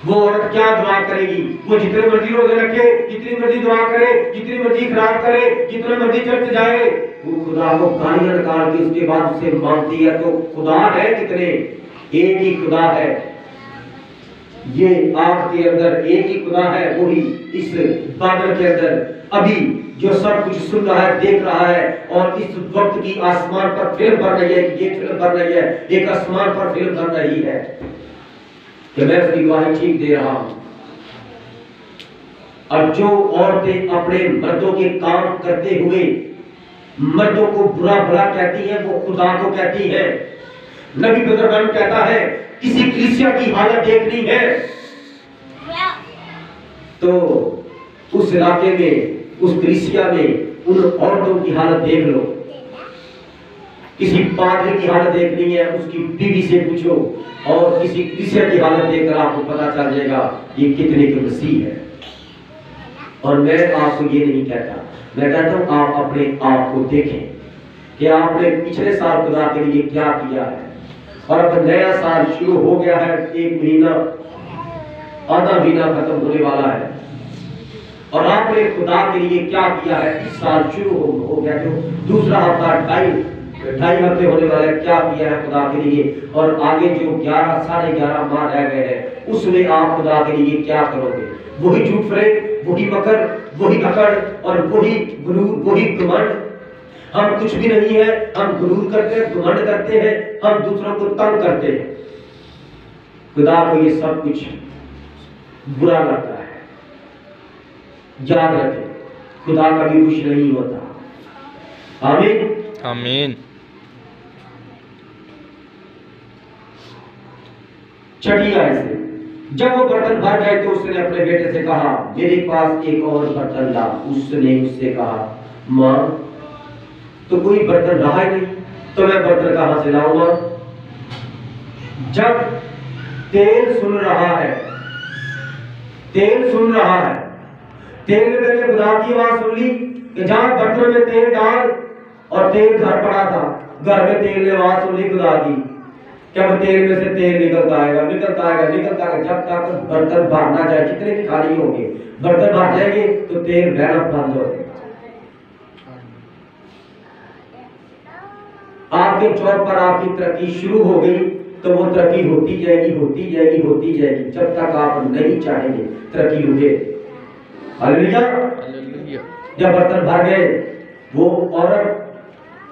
वो औरत क्या दुआ करेगी? वो जितने मर्जी रोजे रखे, जितनी मर्जी दुआ करे, जितनी मर्जी खराब करे, जितना मर्जी चर्च जाए, वो खुदा को गालियां निकाल के उसके बाद उसे मानती है। तो खुदा है कितने? एक ही खुदा है। ये आपके अंदर एक ही खुदा है, वही इस बादल के अंदर अभी जो सब कुछ सुन रहा है, देख रहा है और इस वक्त की आसमान पर फिल्म बन रही है, ये फिल्म बन रही है, एक आसमान पर फिल्म बन रही है कि मैं उसकी गवाही ठीक दे रहा हूं। और जो औरतें अपने मर्दों के काम करते हुए मर्दों को बुरा भला कहती है, वो खुदा को कहती है। नबी बदरबान कहता है किसी कलीसिया की हालत देखनी है तो उस इलाके में, उस कलीसिया में उन औरतों की हालत देख लो। किसी पादरी की हालत देखनी है, उसकी बीवी से पूछो, और किसी कलीसिया की हालत देखकर आपको पता चल जाएगा ये कितने के मसीह है। और मैं आपको ये नहीं कहता, मैं कहता हूं आप अपने आप को देखें कि आपने पिछले साल खुदा के लिए क्या किया है। और अब नया साल शुरू हो गया है, 1 महीना आधा महीना खत्म होने वाला है और आपने खुदा के लिए क्या किया है। इस साल शुरू हो गया, जो दूसरा हफ्ता ढाई हफ्ते होने वाला है, क्या किया है खुदा के लिए। और आगे जो 11 साढ़े 11 माह रह गए हैं, उसमें आप खुदा के लिए क्या करोगे? वही झूठ फरेब, वही मकर, वही अकड़ और वही गुरूर, वही घमंड। हम कुछ भी नहीं है, हम गुरूर करते हैं, घमंड करते हैं, हम दूसरों को तंग करते हैं। खुदा को ये सब कुछ बुरा लगता है। याद रखें, खुदा कभी खुश नहीं होता। आमीन आमीन। छठी आयत से, जब वो बर्तन भर गए तो उसने अपने बेटे से कहा, मेरे पास एक और बर्तन ला। उसने उससे कहा, माँ तो कोई बर्तन रहा ही नहीं, तो मैं बर्तन कहां से लाऊंगा? जब तेल सुन रहा है, तेल सुन रहा है, तेल ने पहले खुदा की आवाज सुन ली कि जहां बर्तन में तेल डाल, और तेल घर पड़ा था, घर में तेल ने आवाज सुन ली खुदा की, जब तेल में से तेल निकलता आएगा, निकलता आएगा, निकलता आएगा, जब तक बर्तन भरना जाए, जितने भी खाली होंगे, बर्तन भर जाएंगे तो तेल बहना बंद हो जाएगा। आपके जॉब पर आपकी तरक्की शुरू हो गई तो वो तरक्की होती जाएगी, होती जाएगी, होती जाएगी, जब तक आप नहीं चाहेंगे तरक्की रुके। हालेलुया। जब बर्तन भर गए, वो औरत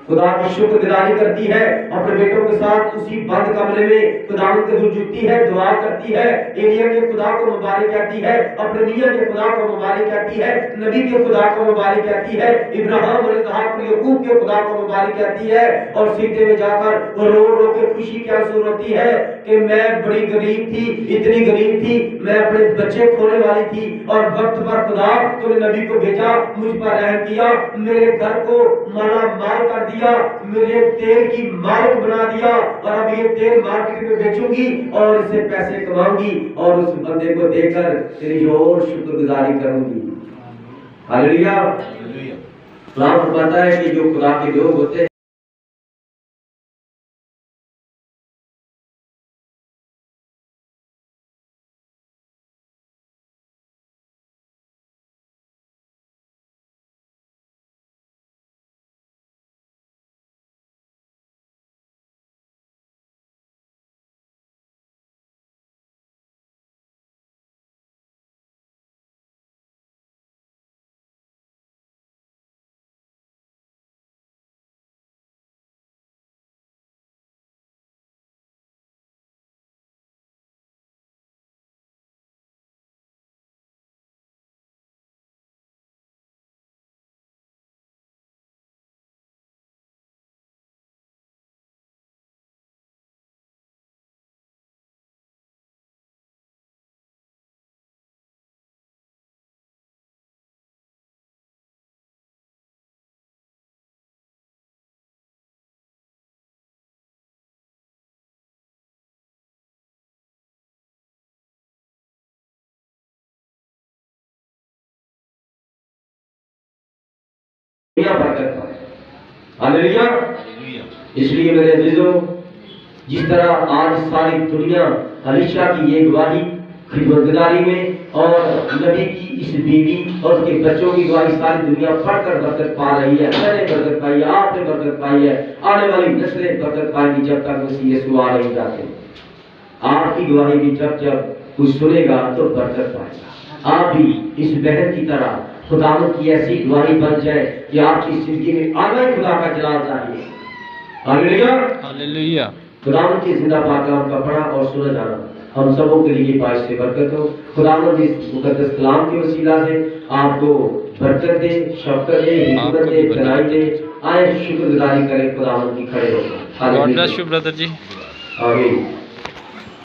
खुदा की शुक्रगुजारी करती है, अपने बेटों के साथ उसी बंद कमरे में खुदावंद के हुजूर झुकती है, दुआ करती है, एलिया के खुदा को मुबारक कहती है, अपने मियां के खुदा को मुबारक कहती है, नबी के खुदा को मुबारक कहती है, इब्राहिम और इसहाक और याकूब के खुदा को मुबारक कहती है, और सीधे में जाकर वो रो रो के खुशी की आंसू रोती है कि मैं बड़ी गरीब थी, इतनी गरीब थी, मैं अपने बच्चे खोने वाली थी, और वक्त पर खुदा तूने नबी को भेजा, मुझ पर रहम किया, मेरे घर को माला माल कर दिया, मेरे तेल की मालिक बना दिया, और अब ये तेल मार्केट में बेचूंगी और इससे पैसे कमाऊंगी, और उस बंदे को देखकर तेरी और शुक्रगुजारी करूंगी। हालेलुया। खुदा फरमाता है कि जो खुदा के लोग होते हैं, बरकत पाए। हालेलुया। इसलिए मेरे अजीजों, जिस तरह आज सारी दुनिया हमेशा की ये गवाही खिदमतगारी में और नबी की इस बीवी और उसके बच्चों की गवाही सारी दुनिया पढ़कर बरकत पा रही है, मैंने बरकत पाई है, आपने बरकत पाई है, आने वाली नस्लें बरकत पाएंगी जब तक मसीह यीशु आ नहीं जाते। आपकी गवाही भी जब जब कुछ सुनेगा तो बरकत पाएगा। आप भी इस बहन की तरह खुदावंद की ऐसी गवाही बन जाए कि आपकी जिंदगी में आगे खुदा का जलाल चाहिए। हालेलुया। हालेलुया। खुदावंद की जिंदा पाक का पढ़ा और सुना जाना हम सबों के लिए बाइस से बरकत हो। खुदावंद इस मुकद्दस कलाम के वसीला से आपको बरकत दे, शफकत दे, हिम्मत दे, भलाई दे। आए शुक्रगुजारी करें खुदावंद की, खड़े हो। गॉड ब्लेस यू ब्रदर जी। आमीन।